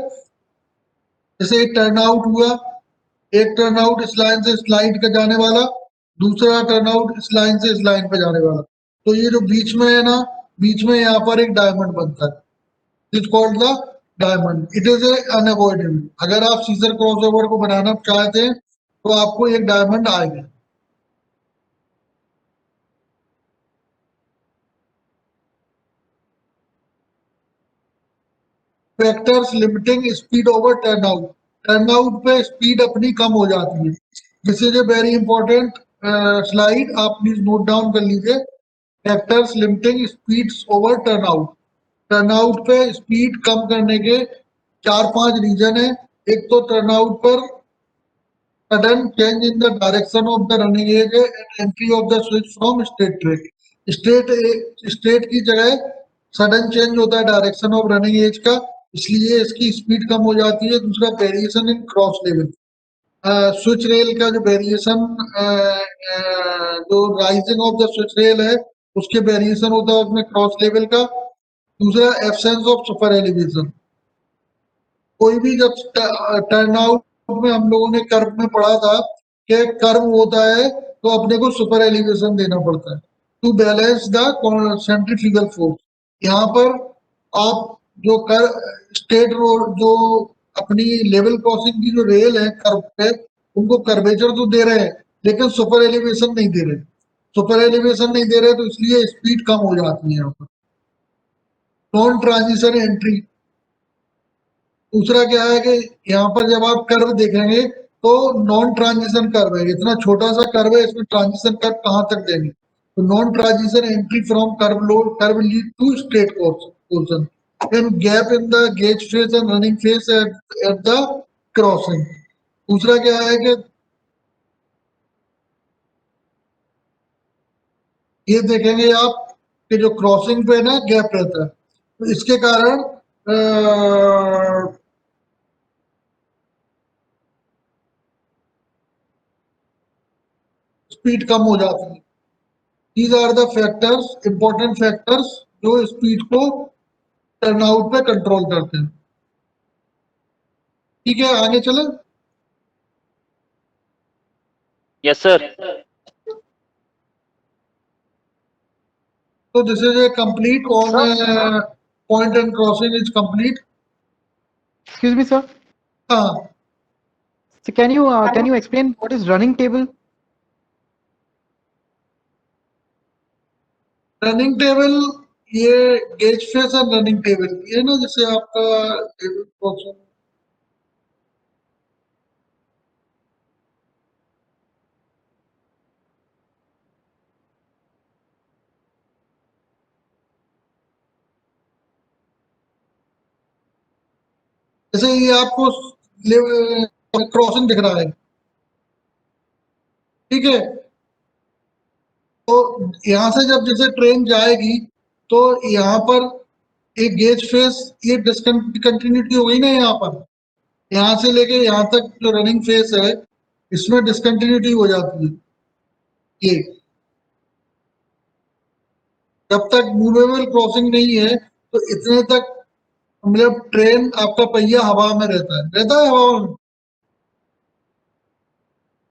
जैसे एक टर्न आउट हुआ, एक टर्न आउट इस लाइन से इस लाइन पे जाने वाला, दूसरा टर्न आउट इस लाइन से इस लाइन पे जाने वाला। तो ये जो बीच में है ना, बीच में यहाँ पर एक डायमंड बनता है, it's called the diamond. It is A unavoidable. अगर आप सीजर क्रॉसओवर को बनाना चाहते हैं तो आपको एक डायमंड आएगा। Factors limiting speed over turnout, turnout पे स्पीड अपनी कम हो जाती है। This is a very important slide, आप प्लीज नोट डाउन कर लीजिए। Factors limiting speeds over turnout, turnout पे स्पीड कम करने के 4-5 रीजन है। एक तो टर्नआउट पर sudden change in the direction of the running edge and entry of the switch from straight track, straight की जगह सडन चेंज होता है डायरेक्शन ऑफ रनिंग एज का, इसलिए इसकी स्पीड कम हो जाती है। दूसरा variation in cross level, switch rail का जो वेरिएशन, जो rising of the switch rail है उसके वेरिएशन होता है उसमें क्रॉस लेवल का। दूसरा एब्सेंस ऑफ सुपर एलिवेशन, कोई भी जब टर्न आउट में हम लोगों ने कर्व में पढ़ा था कि कर्व होता है तो अपने को सुपर एलिवेशन देना पड़ता है to balance the centrifugal force. यहाँ पर आप जो कर स्टेट रोड जो अपनी लेवल क्रॉसिंग की जो रेल है कर्व पे, उनको कर्वेचर तो दे रहे हैं लेकिन सुपर एलिवेशन नहीं दे रहे। सुपर एलिवेशन नहीं दे रहे तो इसलिए स्पीड कम हो जाती है यहाँ पर। नॉन ट्रांजिशन एंट्री, दूसरा क्या है कि यहाँ पर जब आप कर्व देखेंगे तो नॉन ट्रांजिशन कर्व है, इतना छोटा सा कर्व है, इसमें ट्रांजिशन कर्व कहाँ तक देंगे। तो non transition entry from curve lead to straight portion and gap in the gauge face and running face at the crossing. दूसरा क्या है कि ये देखेंगे आप कि जो क्रॉसिंग पे ना गैप रहता है तो इसके कारण स्पीड कम हो जाती है। These are the factors, important factors जो स्पीड को टर्नआउट पे कंट्रोल करते हैं। ठीक है, आगे चले। Yes, sir. तो this is a complete on point and crossing is complete. Excuse me, sir. हाँ, So can you explain what is running table? Running table, ये गेज फेस और रनिंग टेबल ये ना, जैसे आपका टेबल क्रॉसिंग जैसे ये आपको क्रॉसिंग दिख रहा है, ठीक है। तो यहाँ से जब जैसे ट्रेन जाएगी तो यहाँ पर एक गेज फेस, ये डिसकंटिन्यूटी हो गई ना यहाँ पर, यहाँ से लेके यहाँ तक जो रनिंग फेस है इसमें डिसकंटिन्यूटी हो जाती है। ये जब तक मूवेबल क्रॉसिंग नहीं है तो इतने तक मतलब ट्रेन आपका पहिया हवा में रहता है हवा में,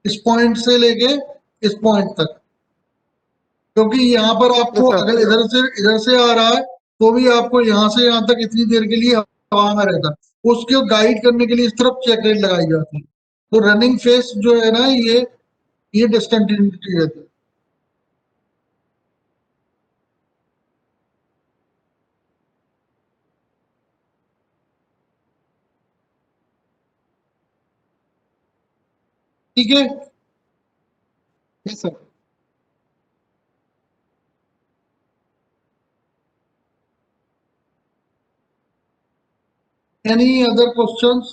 इस पॉइंट से लेके इस पॉइंट तक। क्योंकि यहाँ पर आपको Yes, sir. अगर इधर से आ रहा है तो भी आपको यहाँ से यहाँ तक इतनी देर के लिए हवा में रहता है, उसको गाइड करने के लिए इस तरफ चेक रेट लगाई जाती है। तो रनिंग फेस जो है ना, ये डिसकंटिन्यूटी रहती है। ठीक है, Yes, sir. Any other questions?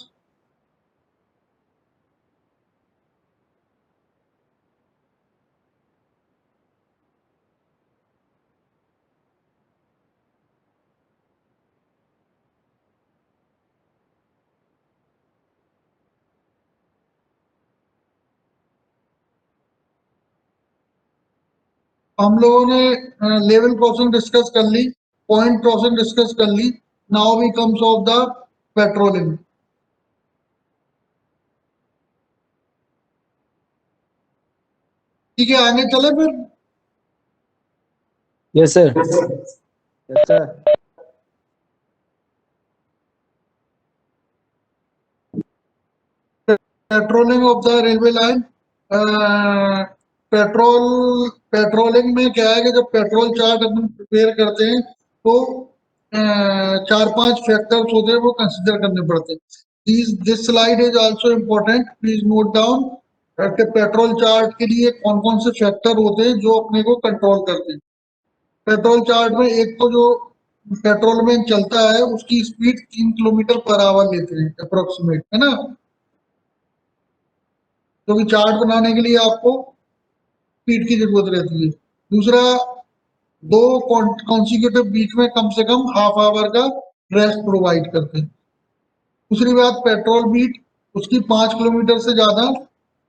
हम लोगों ने लेवल क्रॉसिंग डिस्कस कर ली, पॉइंट क्रॉसिंग डिस्कस कर ली। Now we comes of the patrolling. ठीक है, आगे चले फिर। Yes, sir. Yes, sir. Patrolling of the railway line. Patrolling में क्या है कि जब पेट्रोल चार्ट अपन प्रिपेयर करते हैं तो चार पांच फैक्टर्स होते हैं वो कंसिडर करने पड़ते हैं। This slide is also important, please note down कि पेट्रोल चार्ट के लिए कौन कौन से फैक्टर होते हैं जो अपने को कंट्रोल करते हैं। पेट्रोल चार्ट में एक तो जो पेट्रोल में चलता है उसकी स्पीड 3 किलोमीटर पर आवर लेते हैं अप्रोक्सीमेट, है ना। क्योंकि चार्ट बनाने के लिए आपको स्पीड की जरूरत रहती है। दूसरा, 2 कॉन्सिक्यूटिव बीट में कम से कम हाफ आवर का रेस्ट प्रोवाइड करते हैं। दूसरी बात, पेट्रोल बीट उसकी 5 किलोमीटर से ज्यादा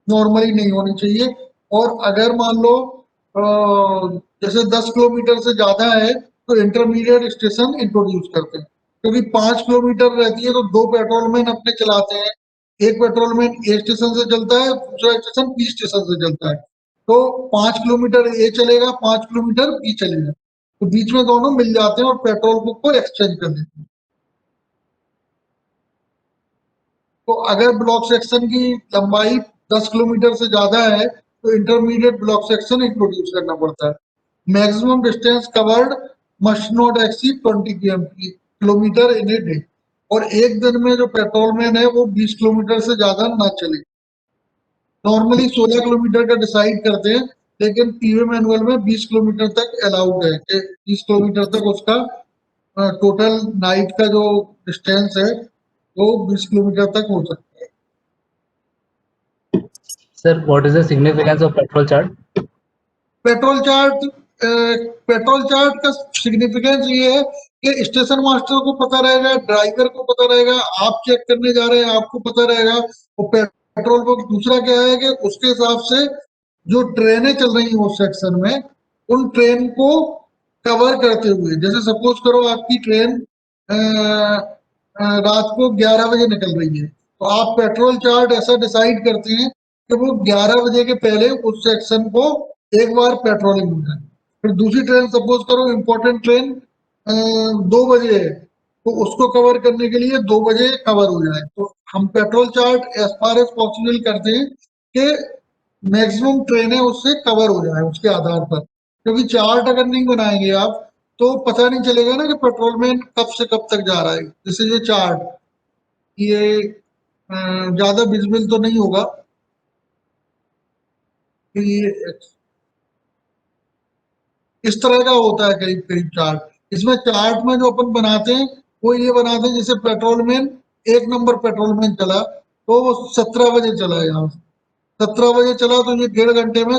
नॉर्मली नहीं होनी चाहिए। और अगर मान लो जैसे 10 किलोमीटर से ज्यादा है तो इंटरमीडिएट स्टेशन इंट्रोड्यूस करते हैं, क्योंकि 5 किलोमीटर रहती है तो 2 पेट्रोलमैन अपने चलाते हैं। एक पेट्रोलमैन ए स्टेशन से चलता है, दूसरा स्टेशन बी स्टेशन से चलता है। तो 5 किलोमीटर ए चलेगा, 5 किलोमीटर बी चलेगा, तो बीच में दोनों मिल जाते हैं और पेट्रोल को एक्सचेंज कर देते हैं। तो अगर ब्लॉक सेक्शन की लंबाई 10 किलोमीटर से ज्यादा है तो इंटरमीडिएट ब्लॉक सेक्शन इंट्रोड्यूस करना पड़ता है। Maximum distance covered must not exceed 20 kilometre in a day. और एक दिन में जो पेट्रोलमैन है वो 20 किलोमीटर से ज्यादा ना चले। नॉर्मली 16 किलोमीटर का डिसाइड करते हैं, लेकिन पीवे मैनुअल में 20 किलोमीटर तक अलाउड है कि 20 किलोमीटर तक उसका टोटल नाइट का जो डिस्टेंस है वो 20 किलोमीटर तक हो सकता है। Sir, what is the significance of petrol chart? Petrol chart का सिग्निफिकेंस ये है कि स्टेशन मास्टर को पता रहेगा, ड्राइवर को पता रहेगा, आप चेक करने जा रहे हैं आपको पता रहेगा। और पेट्रोल पंप दूसरा क्या है कि उसके हिसाब से जो ट्रेनें चल रही हैं उस सेक्शन में, उन ट्रेन को कवर करते हुए, जैसे सपोज करो आपकी ट्रेन रात को 11 बजे निकल रही है, तो आप पेट्रोल चार्ट ऐसा डिसाइड करते हैं कि वो 11 बजे के पहले उस सेक्शन को एक बार पेट्रोलिंग हो जाए। फिर दूसरी ट्रेन सपोज करो इम्पोर्टेंट ट्रेन 2 बजे है, तो उसको कवर करने के लिए 2 बजे कवर हो जाए। तो हम patrol chart as far as possible करते हैं कि मैक्सिमम ट्रेनें उससे कवर हो जाए उसके आधार पर, क्योंकि चार्ट अगर नहीं बनाएंगे आप तो पता नहीं चलेगा ना कि पेट्रोलमैन कब से कब तक जा रहा है। जैसे ये चार्ट, ये ज्यादा विजिबल तो नहीं होगा, ये इस तरह का होता है करीब करीब चार्ट। इसमें चार्ट में जो अपन बनाते हैं वो ये बनाते हैं, जैसे पेट्रोलमैन 1 नंबर पेट्रोलमैन चला तो वो 17 बजे चला है, यहाँ से 17 बजे चला तो ये 1.5 घंटे में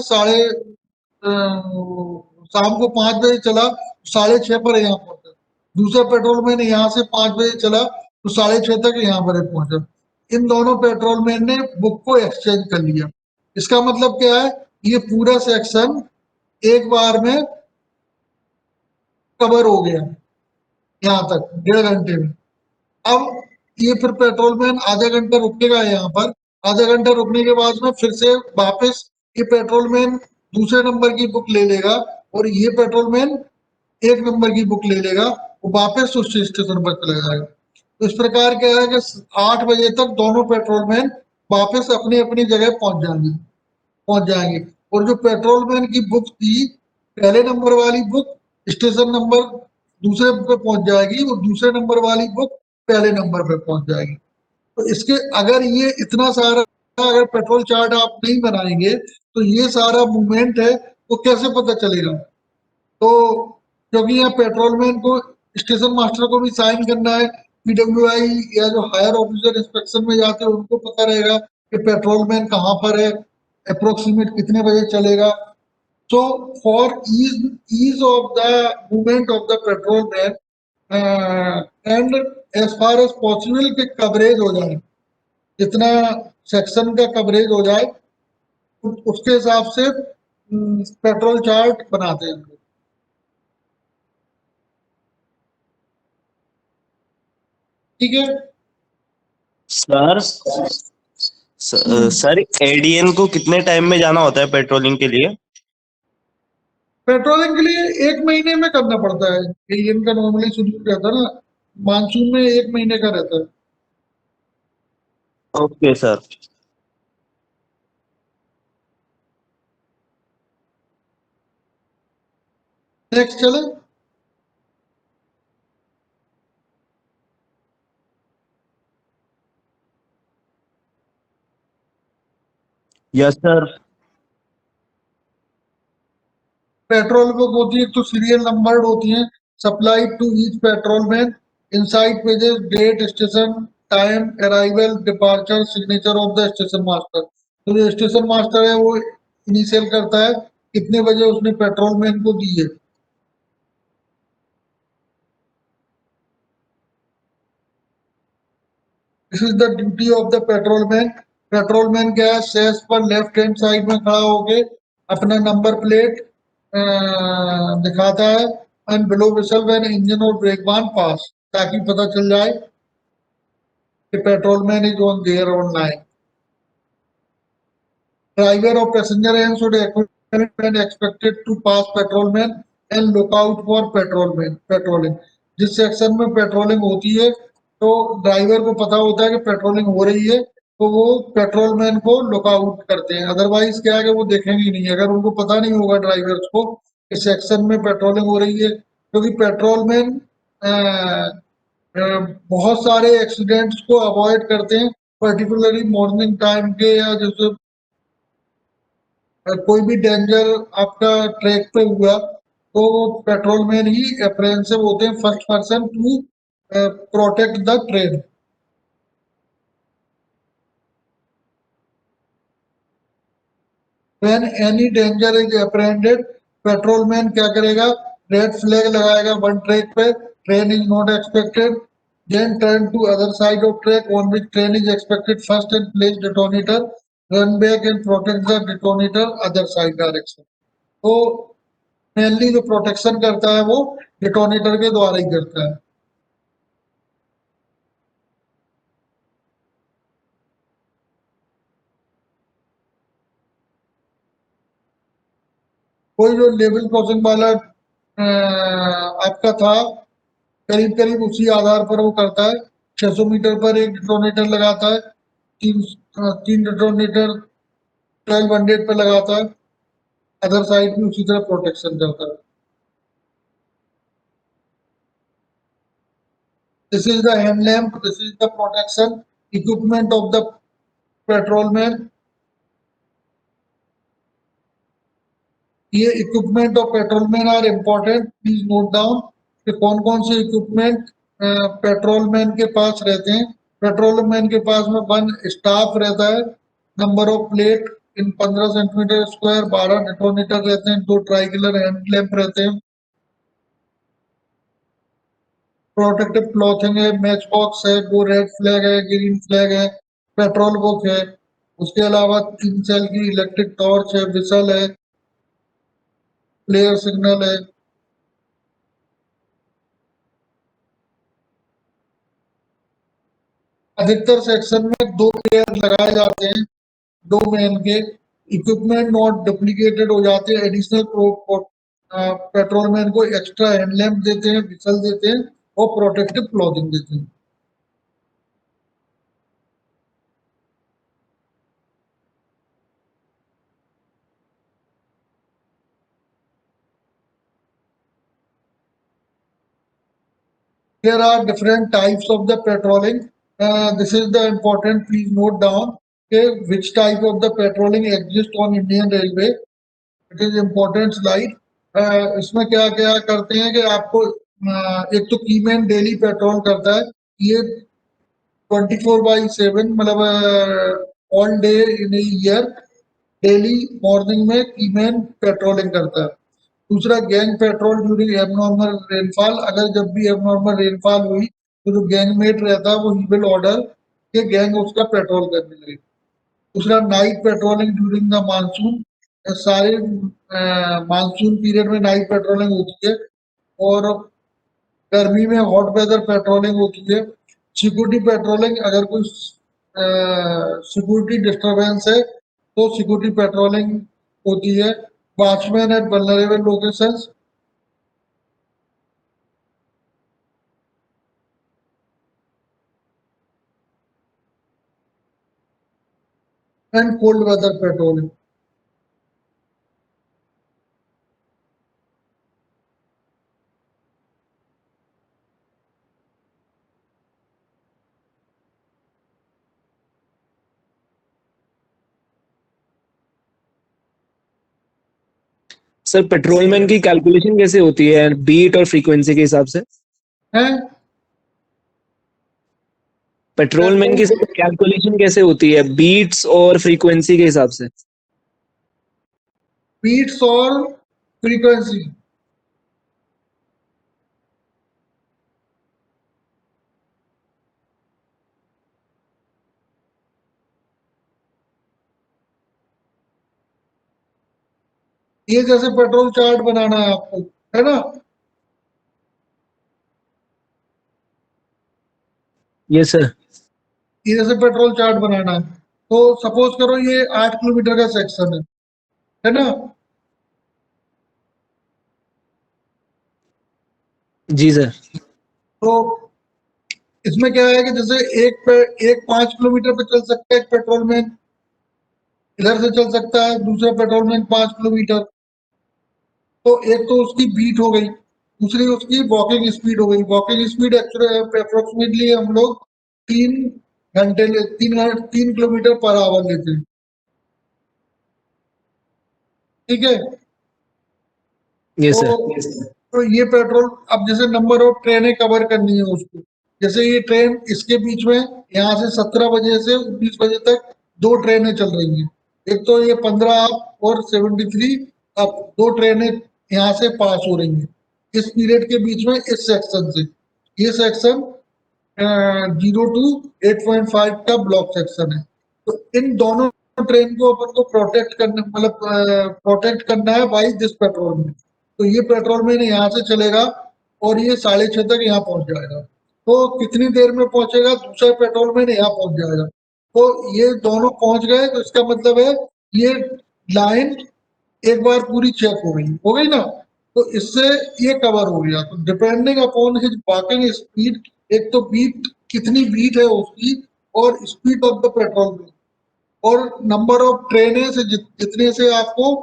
शाम को 5 बजे चला 6:30 पर यहाँ पहुंचा। दूसरा पेट्रोलमैन यहाँ से 5 बजे चला तो 6:30 तक यहाँ पर पहुंचा। इन दोनों पेट्रोलमैन ने बुक को एक्सचेंज कर लिया। इसका मतलब क्या है, ये पूरा सेक्शन एक बार में कवर हो गया यहाँ तक 1.5 घंटे में। अब ये फिर पेट्रोलमैन आधा घंटा रुकेगा यहाँ पर, आधा घंटा रुकने के बाद में फिर से वापस ये पेट्रोलमैन दूसरे नंबर की बुक ले लेगा और ये पेट्रोलमैन 1 नंबर की बुक ले लेगा, वो वापस उस स्टेशन पर चला जाएगा। तो इस प्रकार क्या है कि 8 बजे तक दोनों पेट्रोलमैन वापस अपनी अपनी जगह पहुंच जाएंगे। और जो पेट्रोलमैन की बुक थी, पहले नंबर वाली बुक स्टेशन नंबर दूसरे पे पहुंच जाएगी और दूसरे नंबर वाली बुक पहले नंबर पे पहुंच जाएगी। तो इसके अगर ये इतना सारा अगर पेट्रोल चार्ट आप नहीं बनाएंगे तो ये सारा मूवमेंट है वो कैसे पता चलेगा। तो क्योंकि यहाँ पेट्रोलमैन को स्टेशन मास्टर को भी साइन करना है, पीडब्ल्यूआई या जो हायर ऑफिसर इंस्पेक्शन में जाते हैं उनको पता रहेगा कि पेट्रोलमैन कहाँ पर है, अप्रोक्सीमेट कितने बजे चलेगा। So for ease of the movement of the patrolman and as far as possible कि कवरेज हो जाए, जितना सेक्शन का कवरेज हो जाए उसके हिसाब से पेट्रोल चार्ट बनाते हैं। ठीक है सर एडीएन को कितने टाइम में जाना होता है पेट्रोलिंग के लिए? पेट्रोलिंग के लिए 1 महीने में करना पड़ता है। एडीएन का नॉर्मली शेड्यूल रहता है ना, मानसून में 1 महीने का रहता है। Okay sir. नेक्स्ट चले। Yes sir. पेट्रोल बुक होती है तो सीरियल नंबर्ड होती है, supplied to each patrolman, inside pages, date, station, time, arrival, departure, signature of the station master. तो जो स्टेशन मास्टर है वो इनिशियल करता है कितने बजे उसने पेट्रोलमैन को दी है। This is the duty of the patrolman. Patrolman क्या है, सेस पर लेफ्ट हैंड साइड में खड़ा होके अपना नंबर प्लेट दिखाता है and below whistle when engine और ब्रेक बान पास, ताकि पता चल जाए कि patrolman is on their on line. Driver or passenger end should equipment when expected to pass patrolman and look out for patrolling। जिस सेक्शन में पेट्रोलिंग होती है तो ड्राइवर को पता होता है कि पेट्रोलिंग हो रही है, तो वो पेट्रोलमैन को लुक आउट करते हैं। अदरवाइज क्या है कि वो देखेंगे नहीं, अगर उनको पता नहीं होगा ड्राइवर्स को कि सेक्शन में पेट्रोलिंग हो रही है, क्योंकि पेट्रोलमैन बहुत सारे एक्सीडेंट्स को अवॉइड करते हैं, पर्टिकुलरली मॉर्निंग टाइम के, या जैसे कोई भी डेंजर आपका ट्रैक पे हुआ तो पेट्रोलमैन ही अप्रेहेंसिव होते हैं, first person to protect the train. When any danger is apprehended, patrolman क्या करेगा, रेड फ्लैग लगाएगा वन ट्रैक पे, train is not expected, then turn to other side of track on which train is expected first and place detonator, run back and protect the detonator other side direction. तो mainly जो protection करता है वो detonator के द्वारा ही करता है। कोई जो लेवल क्रॉसिंग वाला आपका था, करीब करीब उसी आधार पर वो करता है। 600 मीटर पर एक डेटोनेटर लगाता है, तीन डेटोनेटर 1200 पे लगाता है, अदर साइड भी उसी तरह प्रोटेक्शन करता है। This is the hand lamp, this is the protection equipment of the patrolman। ये equipment of patrolman are important, please note down कि कौन कौन से इक्विपमेंट पेट्रोलमैन के पास रहते हैं। पेट्रोलमैन के पास में 1 स्टाफ रहता है, number of plate in 15 centimetre square, 12 detonator रहते हैं, 2 ट्राइकुलर हैंड लैंप रहते हैं, प्रोटेक्टिव क्लॉथिंग है, मैच बॉक्स है, 2 रेड फ्लैग है, ग्रीन फ्लैग है, पेट्रोल बुक है, उसके अलावा 3 सेल की इलेक्ट्रिक टॉर्च है, विसल है, प्लेयर सिग्नल है। अधिकतर सेक्शन में 2 प्लेयर लगाए जाते हैं, 2 मैन के। इक्विपमेंट नॉट डुप्लीकेटेड हो जाते हैं, एडिशनल पेट्रोलमैन को एक्स्ट्रा हैंड लैंप देते हैं, विसल देते हैं और प्रोटेक्टिव क्लॉथिंग देते हैं। There are different types of the patrolling. This is the important. Please note down which type of the patrolling exists on Indian Railway. It is important slide. इसमें क्या क्या करते हैं कि आपको एक तो कीमैन डेली पेट्रोल करता है, ये 24/7 मतलब all day in year daily morning में कीमैन पेट्रोलिंग करता है। दूसरा gang petrol during abnormal rainfall, अगर जब भी एबनॉर्मल रेनफॉल हुई तो जो गैंगमेट रहता है वो ही विल ऑर्डर कि गैंग उसका पेट्रोल करने लगे। दूसरा night patrolling during the monsoon, सारे मानसून पीरियड में नाइट पेट्रोलिंग होती है, और गर्मी में हॉट वेदर पेट्रोलिंग होती है। सिक्योरिटी पेट्रोलिंग, अगर कोई सिक्योरिटी डिस्टरबेंस है तो सिक्योरिटी पेट्रोलिंग होती है। Watchman at vulnerable locations, and cold weather patrolling. Sir patrolman की कैलकुलेशन कैसे होती है बीट और फ्रीक्वेंसी के हिसाब से? हैं पेट्रोलमैन की सर कैलकुलेशन कैसे होती है बीट्स और फ्रीक्वेंसी के हिसाब से? बीट्स और फ्रीक्वेंसी, ये जैसे पेट्रोल चार्ट बनाना है आपको, है ना? Yes sir. ये जैसे पेट्रोल चार्ट बनाना है, तो सपोज करो ये 8 किलोमीटर का सेक्शन है ना? जी सर। तो इसमें क्या है कि जैसे एक 5 किलोमीटर पे चल सकता है एक पेट्रोल मैन, इधर से चल सकता है दूसरा पेट्रोल मैन 5 किलोमीटर। तो एक तो उसकी बीट हो गई, दूसरी उसकी वॉकिंग स्पीड हो गई। वॉकिंग स्पीड एक्चुअली अप्रोक्सीमेटली हम लोग 3 किलोमीटर पर आवर लेते हैं, ठीक है? यस तो सर। तो ये पेट्रोल, अब जैसे नंबर ऑफ ट्रेनें कवर करनी है उसको, जैसे ये ट्रेन इसके बीच में यहाँ से 17 बजे से 19 बजे तक 2 ट्रेनें चल रही हैं। एक तो ये 15 अप और 73 अप, 2 ट्रेनें यहाँ से पास हो रही हैं इस पीरियड के बीच में, इस सेक्शन से। ये सेक्शन 0 to 8.5 का ब्लॉक सेक्शन है। तो इन दोनों ट्रेन को अपन को प्रोटेक्ट करना, मतलब प्रोटेक्ट करना है बाई दिस पेट्रोल में। तो ये पेट्रोल मैन यहाँ से चलेगा और ये 6:30 तक यहाँ पहुंच जाएगा। तो कितनी देर में पहुंचेगा? दूसरा पेट्रोल मैन यहाँ पहुंच जाएगा। तो ये दोनों पहुंच गए, तो इसका मतलब है ये लाइन एक बार पूरी चेक हो गई ना? तो इससे ये कवर हो गया। तो depending upon his walking speed, एक तो बीट, कितनी बीट है उसकी, और speed of the petrol man, और नंबर ऑफ ट्रेनें से जितने से आपको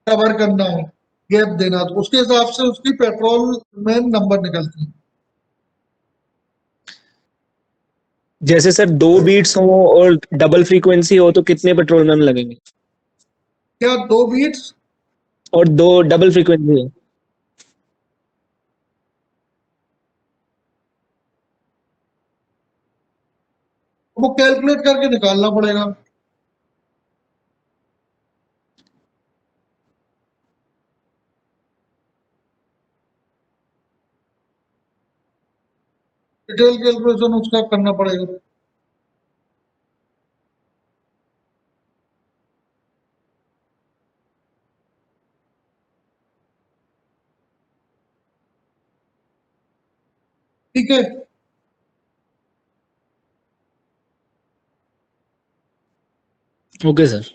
कवर करना है, गैप देना, तो उसके हिसाब से उसकी पेट्रोल मैन नंबर निकलती है। जैसे सर 2 बीट्स हो और डबल फ्रीक्वेंसी हो तो कितने पेट्रोल मैन लगेंगे? क्या 2 बीट्स और 2 डबल फ्रीक्वेंसी हो? वो कैलकुलेट करके निकालना पड़ेगा। डिटेल कैलकुलेशन उसका करना पड़ेगा। ठीक है, ओके सर।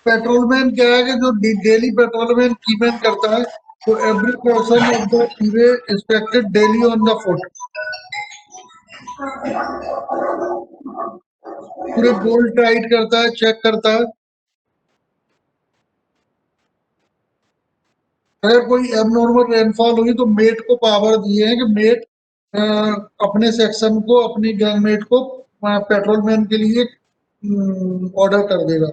पेट्रोलमैन क्या है कि जो डेली पेट्रोलमैन कीमैन करता है, तो every person of the e-way inspected daily on the foot, पूरे बोल्ट टाइट करता है, चेक करता है। अगर कोई एबनॉर्मल रेनफॉल हुई तो मेट को पावर दिए हैं कि मेट अपने सेक्शन को, अपनी गैंगमेट को पेट्रोलमैन के लिए ऑर्डर कर देगा।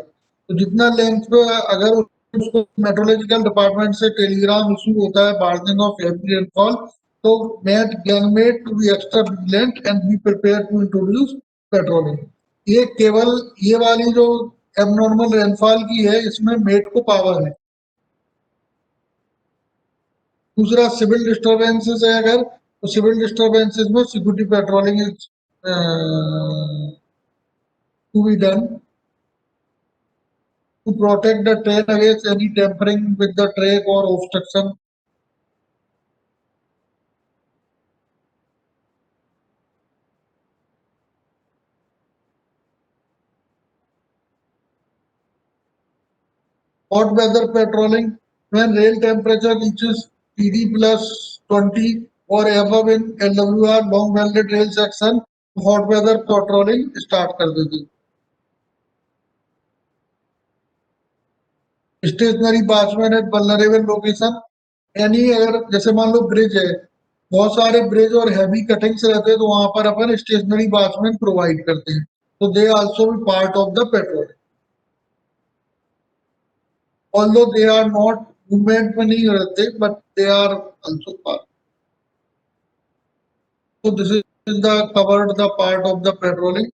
तो जितना लेंथ पे अगर उसको मेट्रोलॉजिकल डिपार्टमेंट से टेलीग्राम इशू होता है वार्निंग ऑफ हेवी रेनफॉल, तो mate gangmate to be extra vigilant and be prepare to introduce patrolling. ये केवल ये वाली जो एबनॉर्मल रेनफॉल की है, इसमें मेट को पावर है। दूसरा सिविल डिस्टर्बेंसेस है अगर, तो सिविल डिस्टर्बेंसेस में security patrolling is to be done to protect the train against any tampering with the track or obstruction. Hot weather patrolling, when rail temperature reaches TD plus 20 or above in LWR long welded rail section, hot weather patrolling start कर देती। Stationary watchman at vulnerable location, यानी अगर जैसे मान लो bridge है, बहुत सारे bridge और हैवी कटिंग्स रहते हैं, तो वहां पर अपन स्टेशनरी वॉचमैन प्रोवाइड करते हैं। so they also be part of the petrol. Although they are not movement में नहीं रहते, but they are also part. So this is the covered the part of the patrolling.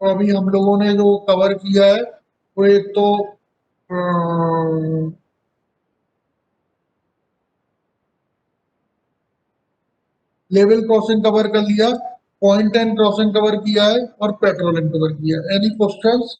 तो अभी हम लोगों ने जो कवर किया है वो एक तो लेवल क्रॉसिंग कवर कर लिया, पॉइंट एंड क्रॉसिंग कवर किया है और पेट्रोलिंग कवर किया है. Any questions?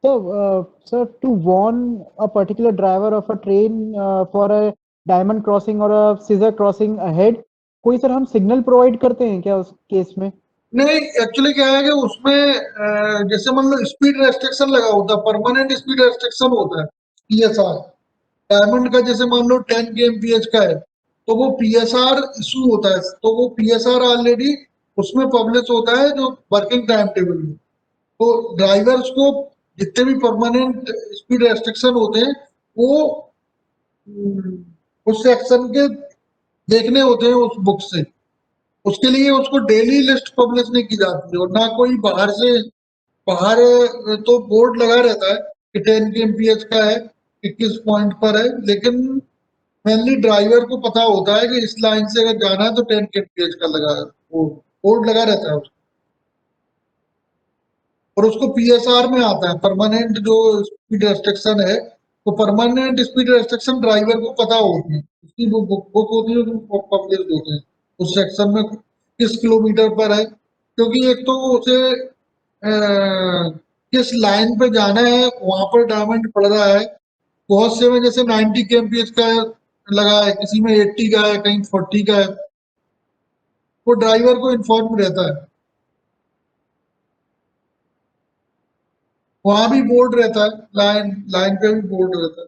So, to warn a particular driver of a train for a diamond crossing or a scissor crossing ahead, कोई सर हम सिग्नल प्रोवाइड करते हैं क्या उस केस में? नहीं, एक्चुअली क्या है कि उसमें जैसे मान लो स्पीड रेस्ट्रिक्शन लगा होता है, परमानेंट स्पीड रेस्ट्रिक्शन होता है पीएसआर. डायमंड का जैसे मान लो 10 kmph का है तो वो पीएसआर इशू होता है, तो वो पीएसआर ऑलरेडी उसमें पब्लिश होता है जो वर्किंग टाइम टेबल में. तो ड्राइवर्स को जितने भी परमानेंट स्पीड रेस्ट्रिक्शन होते हैं वो उस सेक्शन के देखने होते हैं उस बुक से. उसके लिए उसको डेली लिस्ट पब्लिश नहीं की जाती है और ना कोई बाहर से, बाहर तो बोर्ड लगा रहता है कि 10 kmph का है कि किस पॉइंट पर है, लेकिन मेनली ड्राइवर को पता होता है कि इस लाइन से अगर जाना है तो 10 kmph का लगा है, वो बोर्ड लगा रहता है उसको. और उसको पीएसआर में आता है परमानेंट जो स्पीड रेस्ट्रिक्शन है. तो परमानेंट स्पीड रेस्ट्रिक्शन ड्राइवर को पता होती है, उसकी वो बुक होती है, उसको पब्लिश होते हैं उस सेक्शन में किस किलोमीटर पर है. क्योंकि एक तो उसे किस लाइन पे जाना है वहां पर डायमंड पड़ रहा है. बहुत से में जैसे 90 kmph का लगा है, किसी में 80 का है, कहीं 40 का है, वो ड्राइवर को इन्फॉर्म रहता है. वहां भी बोर्ड रहता है, लाइन लाइन पे भी बोर्ड रहता है.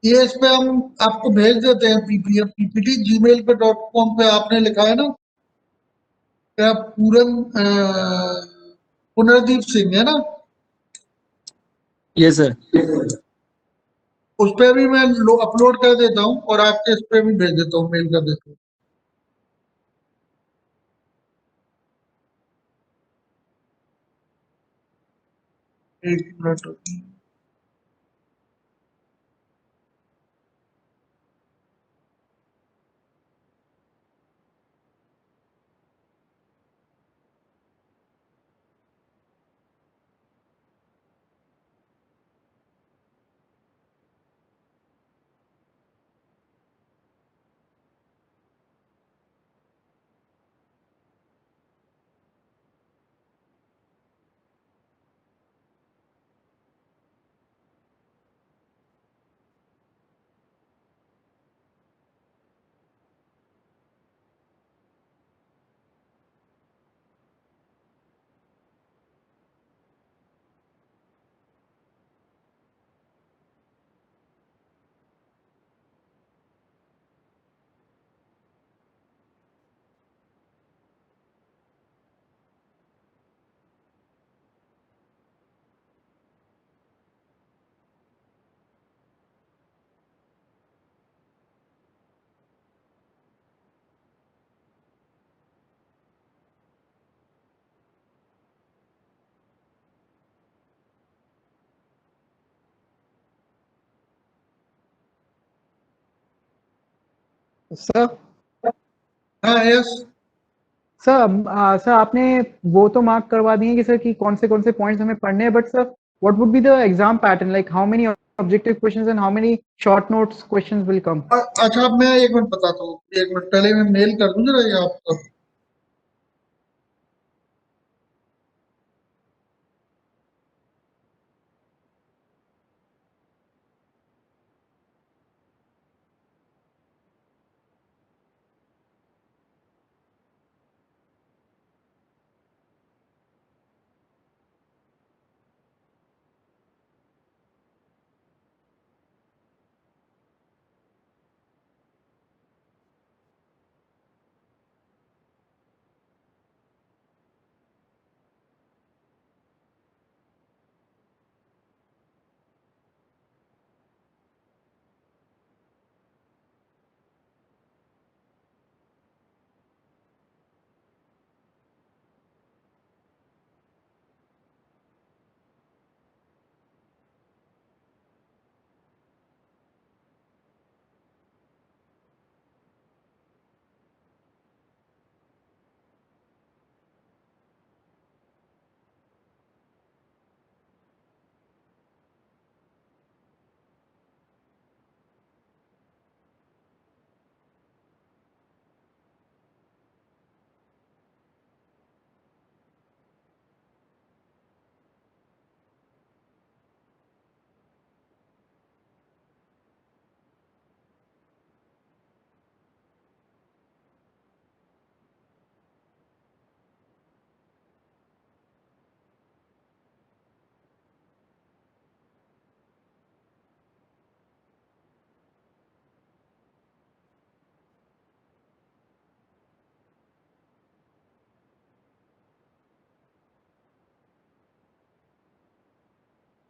ये इस पे हम आपको भेज देते हैं पीपीएफ पीपीटी gmail.com पे आपने लिखा है ना क्या पूरन पुनर्दीप सिंह है ना, Yes, sir. उस पे भी मैं अपलोड कर देता हूँ और आपके इस पे भी भेज देता हूँ, मेल कर देता हूँ. एक मिनट. सर हाँ यस. सर आपने वो तो मार्क करवा दिए कि सर कि कौन से पॉइंट्स हमें पढ़ने हैं, but sir what would be the exam pattern, like how many objective questions and how many short notes questions will come? अच्छा अब मैं एक मिनट बताता हूँ, एक मिनट पहले मैं मेल कर दूं जरा ये आपको.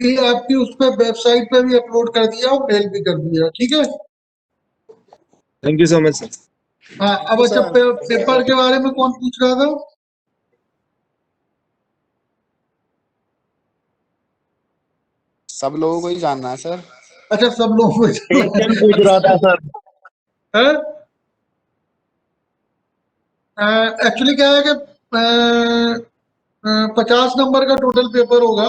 कि आपकी उस पर वेबसाइट पे भी अपलोड कर दिया और मेल भी कर दिया, ठीक है। Thank you so much sir. हाँ, अब अच्छा पेपर के बारे में कौन पूछ रहा था? सब लोगों को ही जानना है सर। अच्छा, सब लोग पूछ रहा था सर। एक्चुअली क्या है कि 50 नंबर का टोटल पेपर होगा।